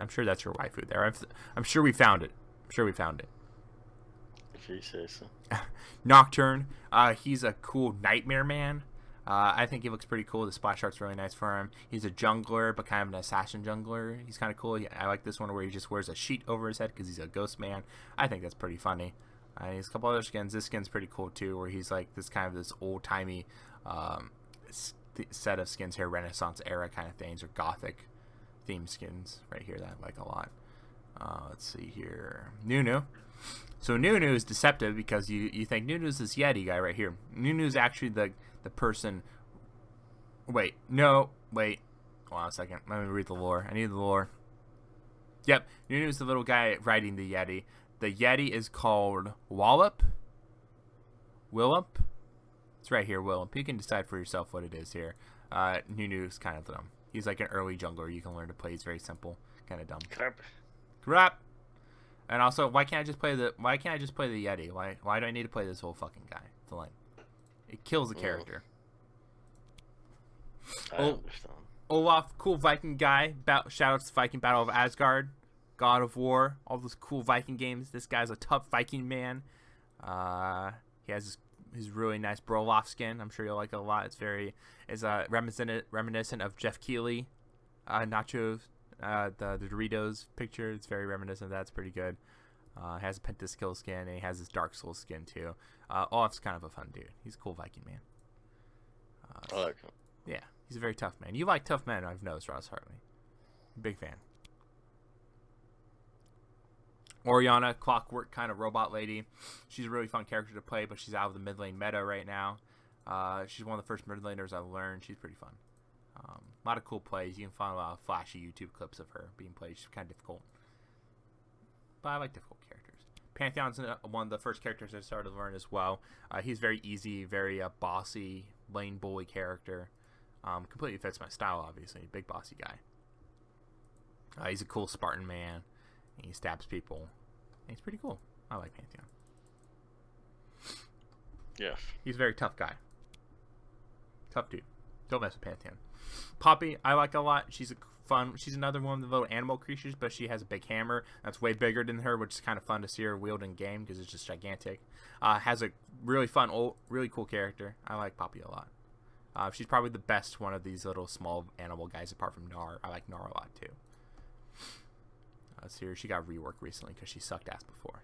sure that's your waifu there. I'm sure we found it. I'm sure we found it. If you say so. Nocturne. He's a cool nightmare man. I think he looks pretty cool. The splash art's really nice for him. He's a jungler, but kind of an assassin jungler. He's kind of cool. I like this one where he just wears a sheet over his head because he's a ghost man. I think that's pretty funny. He's a couple other skins. This skin's pretty cool too, where he's like this old timey set of skins here, Renaissance era kind of things, or Gothic themed skins right here that I like a lot. Let's see here. Nunu. So Nunu is deceptive because you think Nunu's this Yeti guy right here. Nunu's actually the person. Wait. Hold on a second. Let me read the lore. I need the lore. Yep. Nunu's the little guy riding the Yeti. The Yeti is called Wallop. It's right here, Willump. You can decide for yourself what it is here. Nunu's kind of dumb. He's like an early jungler you can learn to play. He's very simple. Kind of dumb. Crap. And also, why can't I just play the Yeti? Why do I need to play this whole fucking guy? It's lame. It kills the character. I understand. Olaf, cool Viking guy. Shoutouts to Viking Battle of Asgard, God of War, all those cool Viking games. This guy's a tough Viking man. He has his really nice Broloff skin. I'm sure you'll like it a lot. It's reminiscent of Jeff Keighley, Nachos, the Doritos picture. It's very reminiscent of that. It's pretty good. Has a Pentaskill skin, and he has his Dark Souls skin too. Olaf's kind of a fun dude. He's a cool Viking man. I like him. Yeah, he's a very tough man. You like tough men, I've noticed, Ross Hartley. Big fan. Oriana, clockwork kind of robot lady. She's a really fun character to play, but she's out of the mid lane meta right now. She's one of the first mid laners I learned. She's pretty fun. A lot of cool plays. You can find a lot of flashy YouTube clips of her being played. She's kind of difficult. But I like difficult characters. Pantheon's one of the first characters I started to learn as well. He's very easy, very bossy, lane bully character. Completely fits my style, obviously. Big bossy guy. He's a cool Spartan man. And he stabs people. And he's pretty cool. I like Pantheon. Yeah. He's a very tough guy. Tough dude. Don't mess with Pantheon. Poppy, I like a lot. She's another one of the little animal creatures, but she has a big hammer that's way bigger than her, which is kind of fun to see her wield in game because it's just gigantic. Has a really fun, really cool character. I like Poppy a lot. She's probably the best one of these little small animal guys apart from Gnar. I like Gnar a lot too. Let's see her. She got reworked recently because she sucked ass before.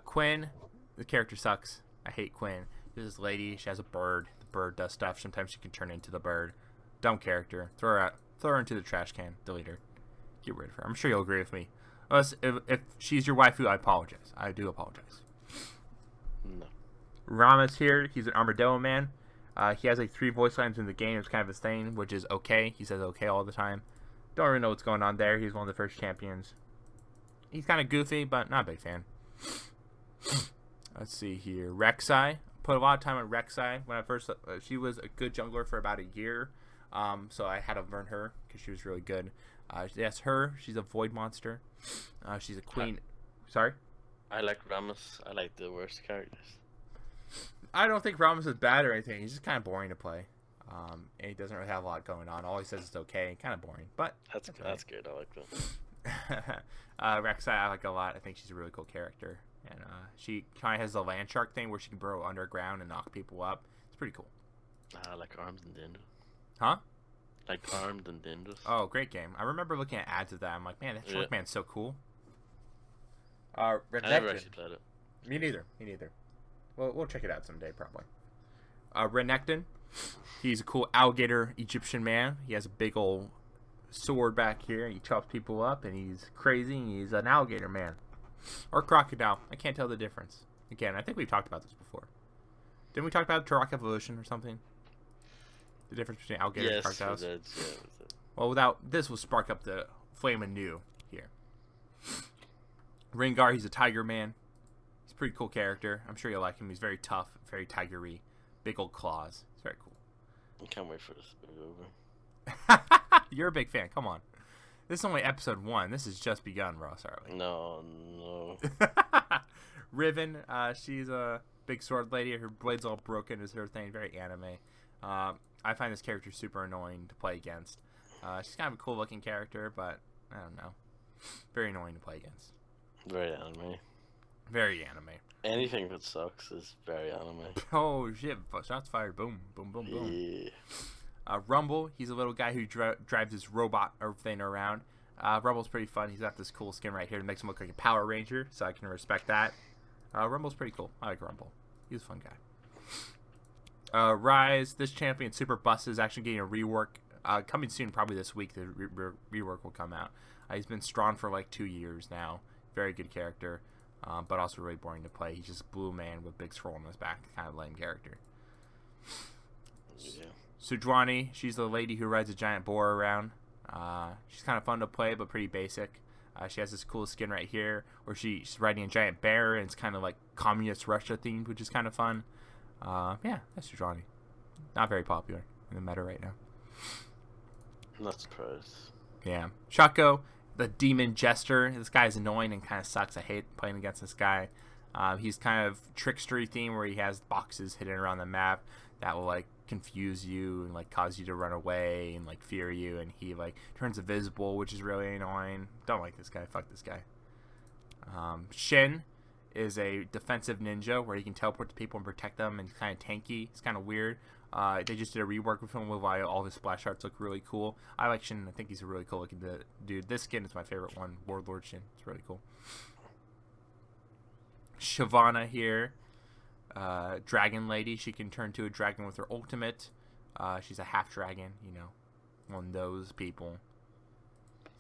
Quinn, the character sucks. I hate Quinn. There's this lady. She has a bird. The bird does stuff. Sometimes she can turn into the bird. Dumb character. Throw her out. Throw her into the trash can. Delete her. Get rid of her. I'm sure you'll agree with me. Unless if she's your waifu, I apologize. I do apologize. No. Rama's here. He's an armadillo man. He has like 3 voice lines in the game. It's kind of his thing, which is okay. He says okay all the time. Don't really know what's going on there. He's one of the first champions. He's kind of goofy, but not a big fan. Let's see here. Rek'Sai. Put a lot of time on Rek'Sai. When I first, she was a good jungler for about a year. So I had to learn her because she was really good. Yes, her. She's a void monster. She's a queen. Sorry? I like Rammus. I like the worst characters. I don't think Rammus is bad or anything. He's just kind of boring to play. And he doesn't really have a lot going on. All he says is okay. Kind of boring. But that's good. I like that. Rek'Sai I like a lot. I think she's a really cool character. And she kind of has the land shark thing where she can burrow underground and knock people up. It's pretty cool. I like Armed and Dangerous. Huh? Like Armed and Dangerous. Oh, great game. I remember looking at ads of that. I'm like, man, that shark man's so cool. I never actually played it. Me neither. We'll check it out someday, probably. Renekton. He's a cool alligator Egyptian man. He has a big old sword back here. He chops people up, and he's crazy. And he's an alligator man. Or crocodile. I can't tell the difference. Again, I think we've talked about this before. Didn't we talk about Turok Evolution or something? The difference between alligators and crocodiles? Yes, we did. Well, without this will spark up the flame anew here. Rengar, he's a tiger man. He's a pretty cool character. I'm sure you'll like him. He's very tough, very tigery. Big old claws. It's very cool. I can't wait for this to be over. You're a big fan. Come on. This is only episode 1. This has just begun, Ross Hartley. No. Riven, she's a big sword lady. Her blade's all broken is her thing. Very anime. I find this character super annoying to play against. She's kind of a cool looking character, but I don't know. Very annoying to play against. Very anime. Very anime. Anything that sucks is very anime. Oh shit! Shots fired! Boom! Boom! Boom! Boom! Yeah. Rumble, he's a little guy who drives his robot thing around. Rumble's pretty fun. He's got this cool skin right here that makes him look like a Power Ranger, so I can respect that. Rumble's pretty cool. I like Rumble. He's a fun guy. Rise, this champion, Super Bus, is actually getting a rework. Coming soon, probably this week, the rework will come out. He's been strong for like 2 years now. Very good character, but also really boring to play. He's just a blue man with big scroll on his back. Kind of lame character. Yeah. Sudwani, she's the lady who rides a giant boar around. She's kind of fun to play, but pretty basic. She has this cool skin right here where she's riding a giant bear, and it's kind of like communist Russia themed, which is kind of fun. Yeah, that's Sudwani. Not very popular in the meta right now. Not surprised. Yeah. Shaco, the demon jester. This guy is annoying and kind of sucks. I hate playing against this guy. He's kind of trickstery theme where he has boxes hidden around the map that will like confuse you and like cause you to run away and like fear you, and he like turns invisible, which is really annoying. Don't like this guy. Fuck this guy. Shin is a defensive ninja where he can teleport to people and protect them, and he's kind of tanky. It's kind of weird. They just did a rework with him with why all his splash arts look really cool. I like Shin. I think he's a really cool looking dude. This skin is my favorite one, Warlord Shin. It's really cool. Shyvana here, dragon lady. She can turn to a dragon with her ultimate. She's a half dragon, you know, one of those people.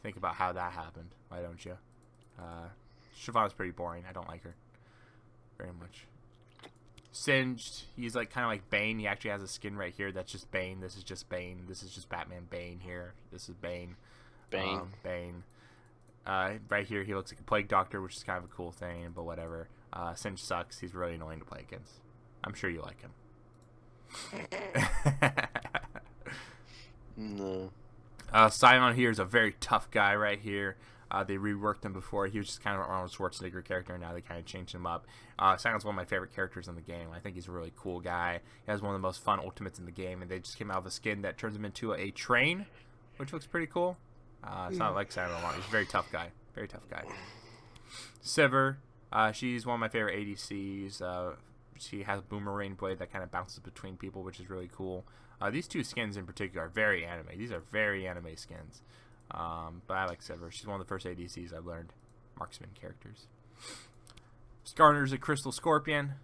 Think about how that happened. Why don't you? Shyvana's pretty boring. I don't like her very much. Singed, he's like kind of like Bane. He actually has a skin right here that's just Bane. This is just Bane. This is just Batman Bane here. This is Bane. Bane. Right here, he looks like a plague doctor, which is kind of a cool thing, but whatever. Singed sucks. He's really annoying to play against. I'm sure you like him. No. Scion here is a very tough guy right here. They reworked him before. He was just kind of an Arnold Schwarzenegger character, and now they kind of changed him up. Sion's one of my favorite characters in the game. I think he's a really cool guy. He has one of the most fun ultimates in the game, and they just came out with a skin that turns him into a train, which looks pretty cool. It's not like Sion a lot. He's a very tough guy. Very tough guy. Sivir, she's one of my favorite ADCs. She has a boomerang blade that kind of bounces between people, which is really cool. These two skins in particular are very anime. These are very anime skins. But I like Sivir. She's one of the first ADCs I've learned. Marksman characters. Skarner's a Crystal Scorpion.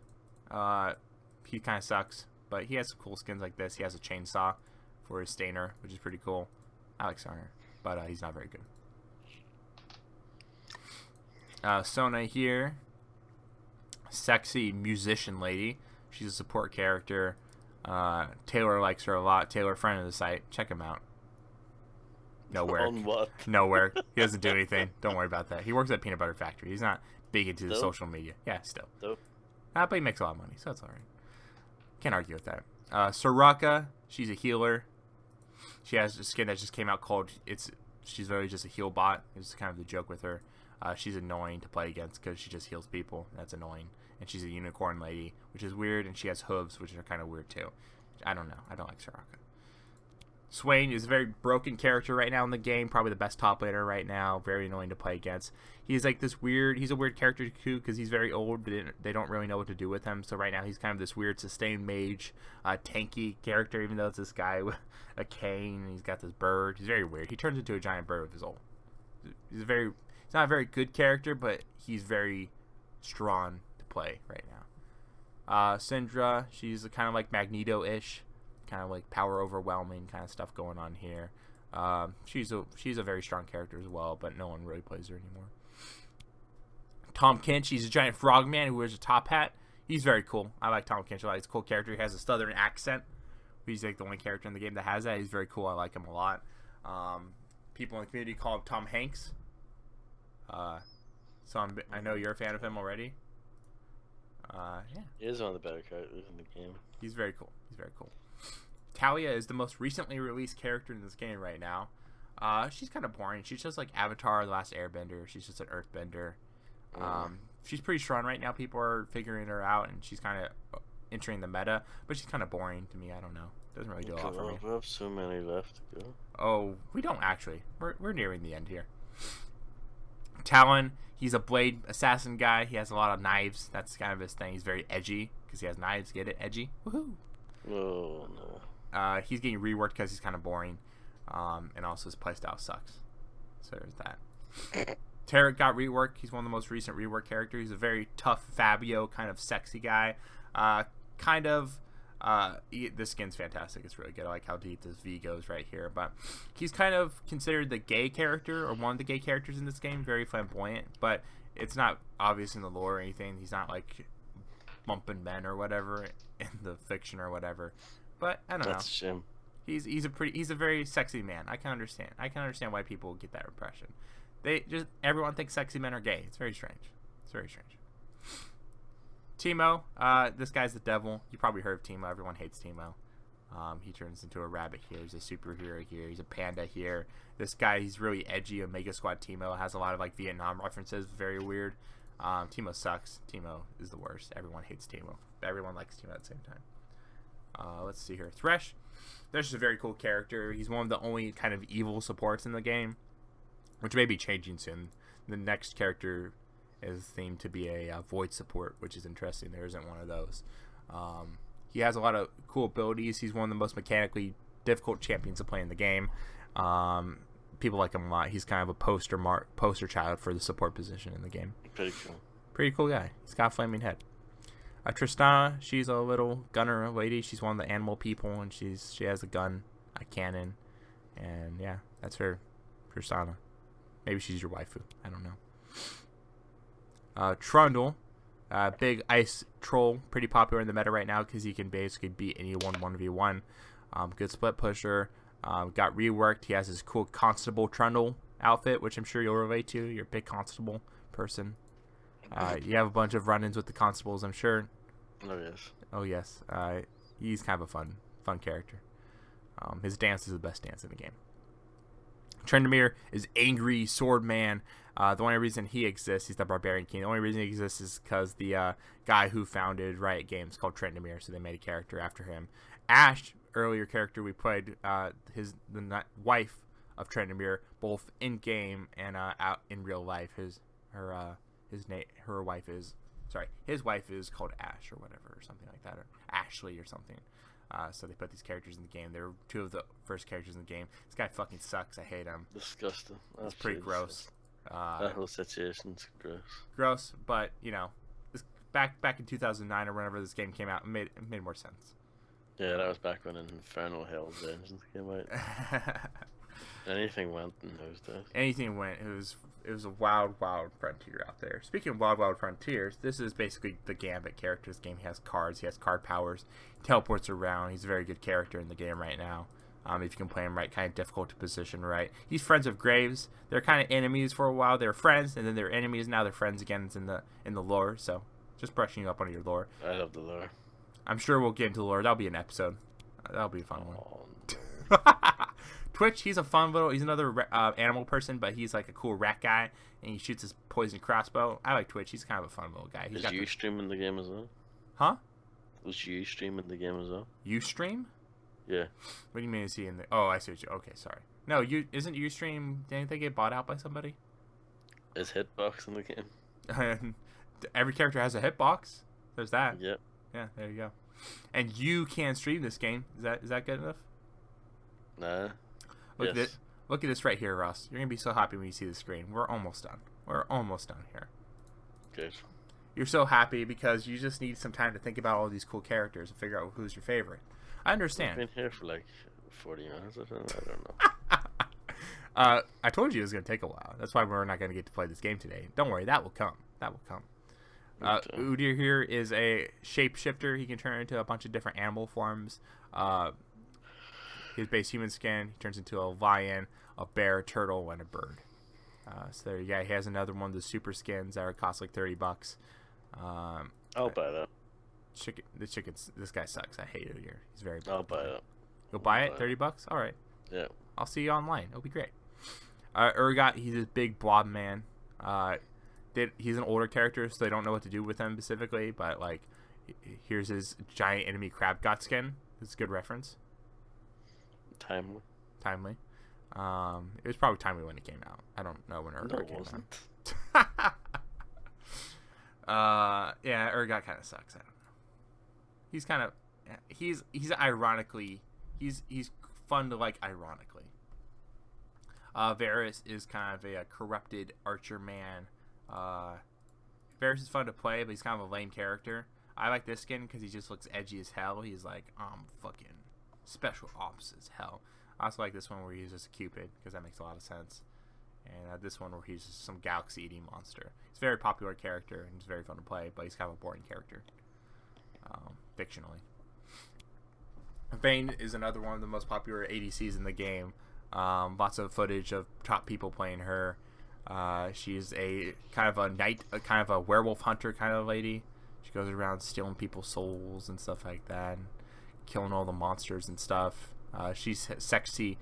He kind of sucks, but he has some cool skins like this. He has a chainsaw for his Stainer, which is pretty cool. I like Skarner, but he's not very good. Sona here. Sexy musician lady. She's a support character. Taylor likes her a lot. Taylor, friend of the site. Check him out. Nowhere. On what? Nowhere. He doesn't do anything. Don't worry about that. He works at Peanut Butter Factory. He's not big into the social media. Yeah, still. Dope. But he makes a lot of money, so that's alright. Can't argue with that. Soraka, she's a healer. She has a skin that just came out called she's really just a heal bot. It's kind of the joke with her. She's annoying to play against because she just heals people. That's annoying. And she's a unicorn lady, which is weird, and she has hooves, which are kind of weird too. I don't know. I don't like Soraka. Swain is a very broken character right now in the game, probably the best top laner right now, very annoying to play against. He's like this weird, he's a weird character too because he's very old, but they don't really know what to do with him, so right now he's kind of this weird sustained mage, tanky character, even though it's this guy with a cane, and he's got this bird. He's very weird. He turns into a giant bird with his ult. He's not a very good character, but he's very strong to play right now. Syndra, she's kind of like Magneto-ish. Kind of like power overwhelming kind of stuff going on here. She's a very strong character as well, but no one really plays her anymore. Tahm Kench, she's a giant frogman who wears a top hat. He's very cool. I like Tahm Kench a lot. He's a cool character. He has a southern accent. He's like the only character in the game that has that. He's very cool. I like him a lot. People in the community call him Tom Hanks. So I know you're a fan of him already. Yeah. He is one of the better characters in the game. He's very cool. He's very cool. Talia is the most recently released character in this game right now. She's kind of boring. She's just like Avatar: The Last Airbender. She's just an earthbender. She's pretty strong right now. People are figuring her out, and she's kind of entering the meta. But she's kind of boring to me. I don't know. Doesn't really do a lot for me. We have so many left to go. Oh, we don't actually. We're nearing the end here. Talon, he's a blade assassin guy. He has a lot of knives. That's kind of his thing. He's very edgy because he has knives. Get it? Edgy. Woohoo. Oh no. He's getting reworked because he's kind of boring, and also his playstyle sucks. So there's that. Tarek got reworked. He's one of the most recent rework characters. He's a very tough Fabio, kind of sexy guy. This skin's fantastic. It's really good. I like how deep this V goes right here. But he's kind of considered the gay character, or one of the gay characters in this game. Very flamboyant, but it's not obvious in the lore or anything. He's not like bumping men or whatever in the fiction or whatever. But I don't know. That's a shame. He's a very sexy man. I can understand why people get that impression. Everyone thinks sexy men are gay. It's very strange. Teemo, this guy's the devil. You probably heard of Teemo. Everyone hates Teemo. He turns into a rabbit here. He's a superhero here. He's a panda here. This guy, he's really edgy. Omega Squad Teemo has a lot of like Vietnam references. Very weird. Teemo sucks. Teemo is the worst. Everyone hates Teemo. Everyone likes Teemo at the same time. Let's see here. Thresh. Thresh is a very cool character. He's one of the only kind of evil supports in the game, which may be changing soon. The next character is themed to be a void support, which is interesting. There isn't one of those. He has a lot of cool abilities. He's one of the most mechanically difficult champions to play in the game. People like him a lot. He's kind of a poster child for the support position in the game. Pretty cool guy. He's got a flaming head. Tristana, she's a little gunner lady. She's one of the animal people, and she has a gun, a cannon, and yeah, that's her, Tristana. Maybe she's your waifu. I don't know. Trundle, big ice troll, pretty popular in the meta right now because he can basically beat anyone 1v1. Good split pusher. Got reworked. He has his cool Constable Trundle outfit, which I'm sure you'll relate to. You're a big Constable person. You have a bunch of run-ins with the Constables, I'm sure. Oh yes. He's kind of a fun character. His dance is the best dance in the game. Tryndamere is angry sword man. The only reason he exists, he's the barbarian king. The only reason he exists is because the guy who founded Riot Games called Tryndamere, so they made a character after him. Ash, earlier character we played, the wife of Tryndamere, both in game and out in real life. His wife is called Ash or whatever, or something like that, or Ashley or something. So they put these characters in the game. They're two of the first characters in the game. This guy fucking sucks. I hate him. Disgusting. It's pretty gross. That whole situation's gross. Gross, but you know, back in 2009 or whenever this game came out, it made more sense. Yeah, that was back when Infernal Hell's Engines came out. Anything went in those days. Anything went. It was a wild frontier out there. Speaking of wild frontiers, this is basically the Gambit character. This game, he has cards. He has card powers. He teleports around. He's a very good character in the game right now. If you can play him right, kind of difficult to position right. He's friends with Graves. They're kind of enemies for a while. They were friends, and then they're enemies. Now they're friends again. It's in the lore. So just brushing you up on your lore. I love the lore. I'm sure we'll get into the lore. That'll be an episode. That'll be a fun one. No. Twitch, he's another animal person, but he's like a cool rat guy, and he shoots his poison crossbow. I like Twitch. He's kind of a fun little guy. Is you streaming the game as well? Huh? Was you streaming the game as well? You stream? Yeah. What do you mean is he in the... Oh, I see what you... Okay, sorry. No, isn't Ustream... Didn't they get bought out by somebody? Is Hitbox in the game? Every character has a hitbox. There's that. Yep. Yeah, there you go. And you can stream this game. Is that good enough? Nah. Look at this right here, Ross. You're going to be so happy when you see the screen. We're almost done. We're almost done here. Good. You're so happy because you just need some time to think about all these cool characters and figure out who's your favorite. I understand. I've been here for like 40 minutes or something. I don't know. I told you it was going to take a while. That's why we're not going to get to play this game today. Don't worry, that will come. Udyr here is a shapeshifter. He can turn into a bunch of different animal forms. His base human skin, he turns into a lion, a bear, a turtle, and a bird. So there you go. He has another one of the super skins that cost like $30. I'll buy that. This guy sucks. I hate it here. He's very bad. I'll buy it. You'll buy it? $30? All right. Yeah. I'll see you online. It'll be great. Urgot, he's this big blob man. He's an older character, so they don't know what to do with him specifically, but like, here's his giant enemy crab god skin. It's a good reference. Timely. It was probably timely when it came out. I don't know when No, Urgot it came wasn't. out. Yeah, Urgot kind of sucks. I don't know. He's kind of he's ironically he's fun to like ironically. Varus is kind of a corrupted archer man. Varus is fun to play, but he's kind of a lame character. I like this skin because he just looks edgy as hell. He's like, fucking special ops as hell. I also like this one where he's just a Cupid because that makes a lot of sense. And this one where he's just some galaxy-eating monster. He's a very popular character and he's very fun to play, but he's kind of a boring character, fictionally. Vayne is another one of the most popular ADCs in the game. Lots of footage of top people playing her. She's a kind of a knight, a kind of a werewolf hunter kind of lady. She goes around stealing people's souls and stuff like that, and killing all the monsters and stuff. She's sexy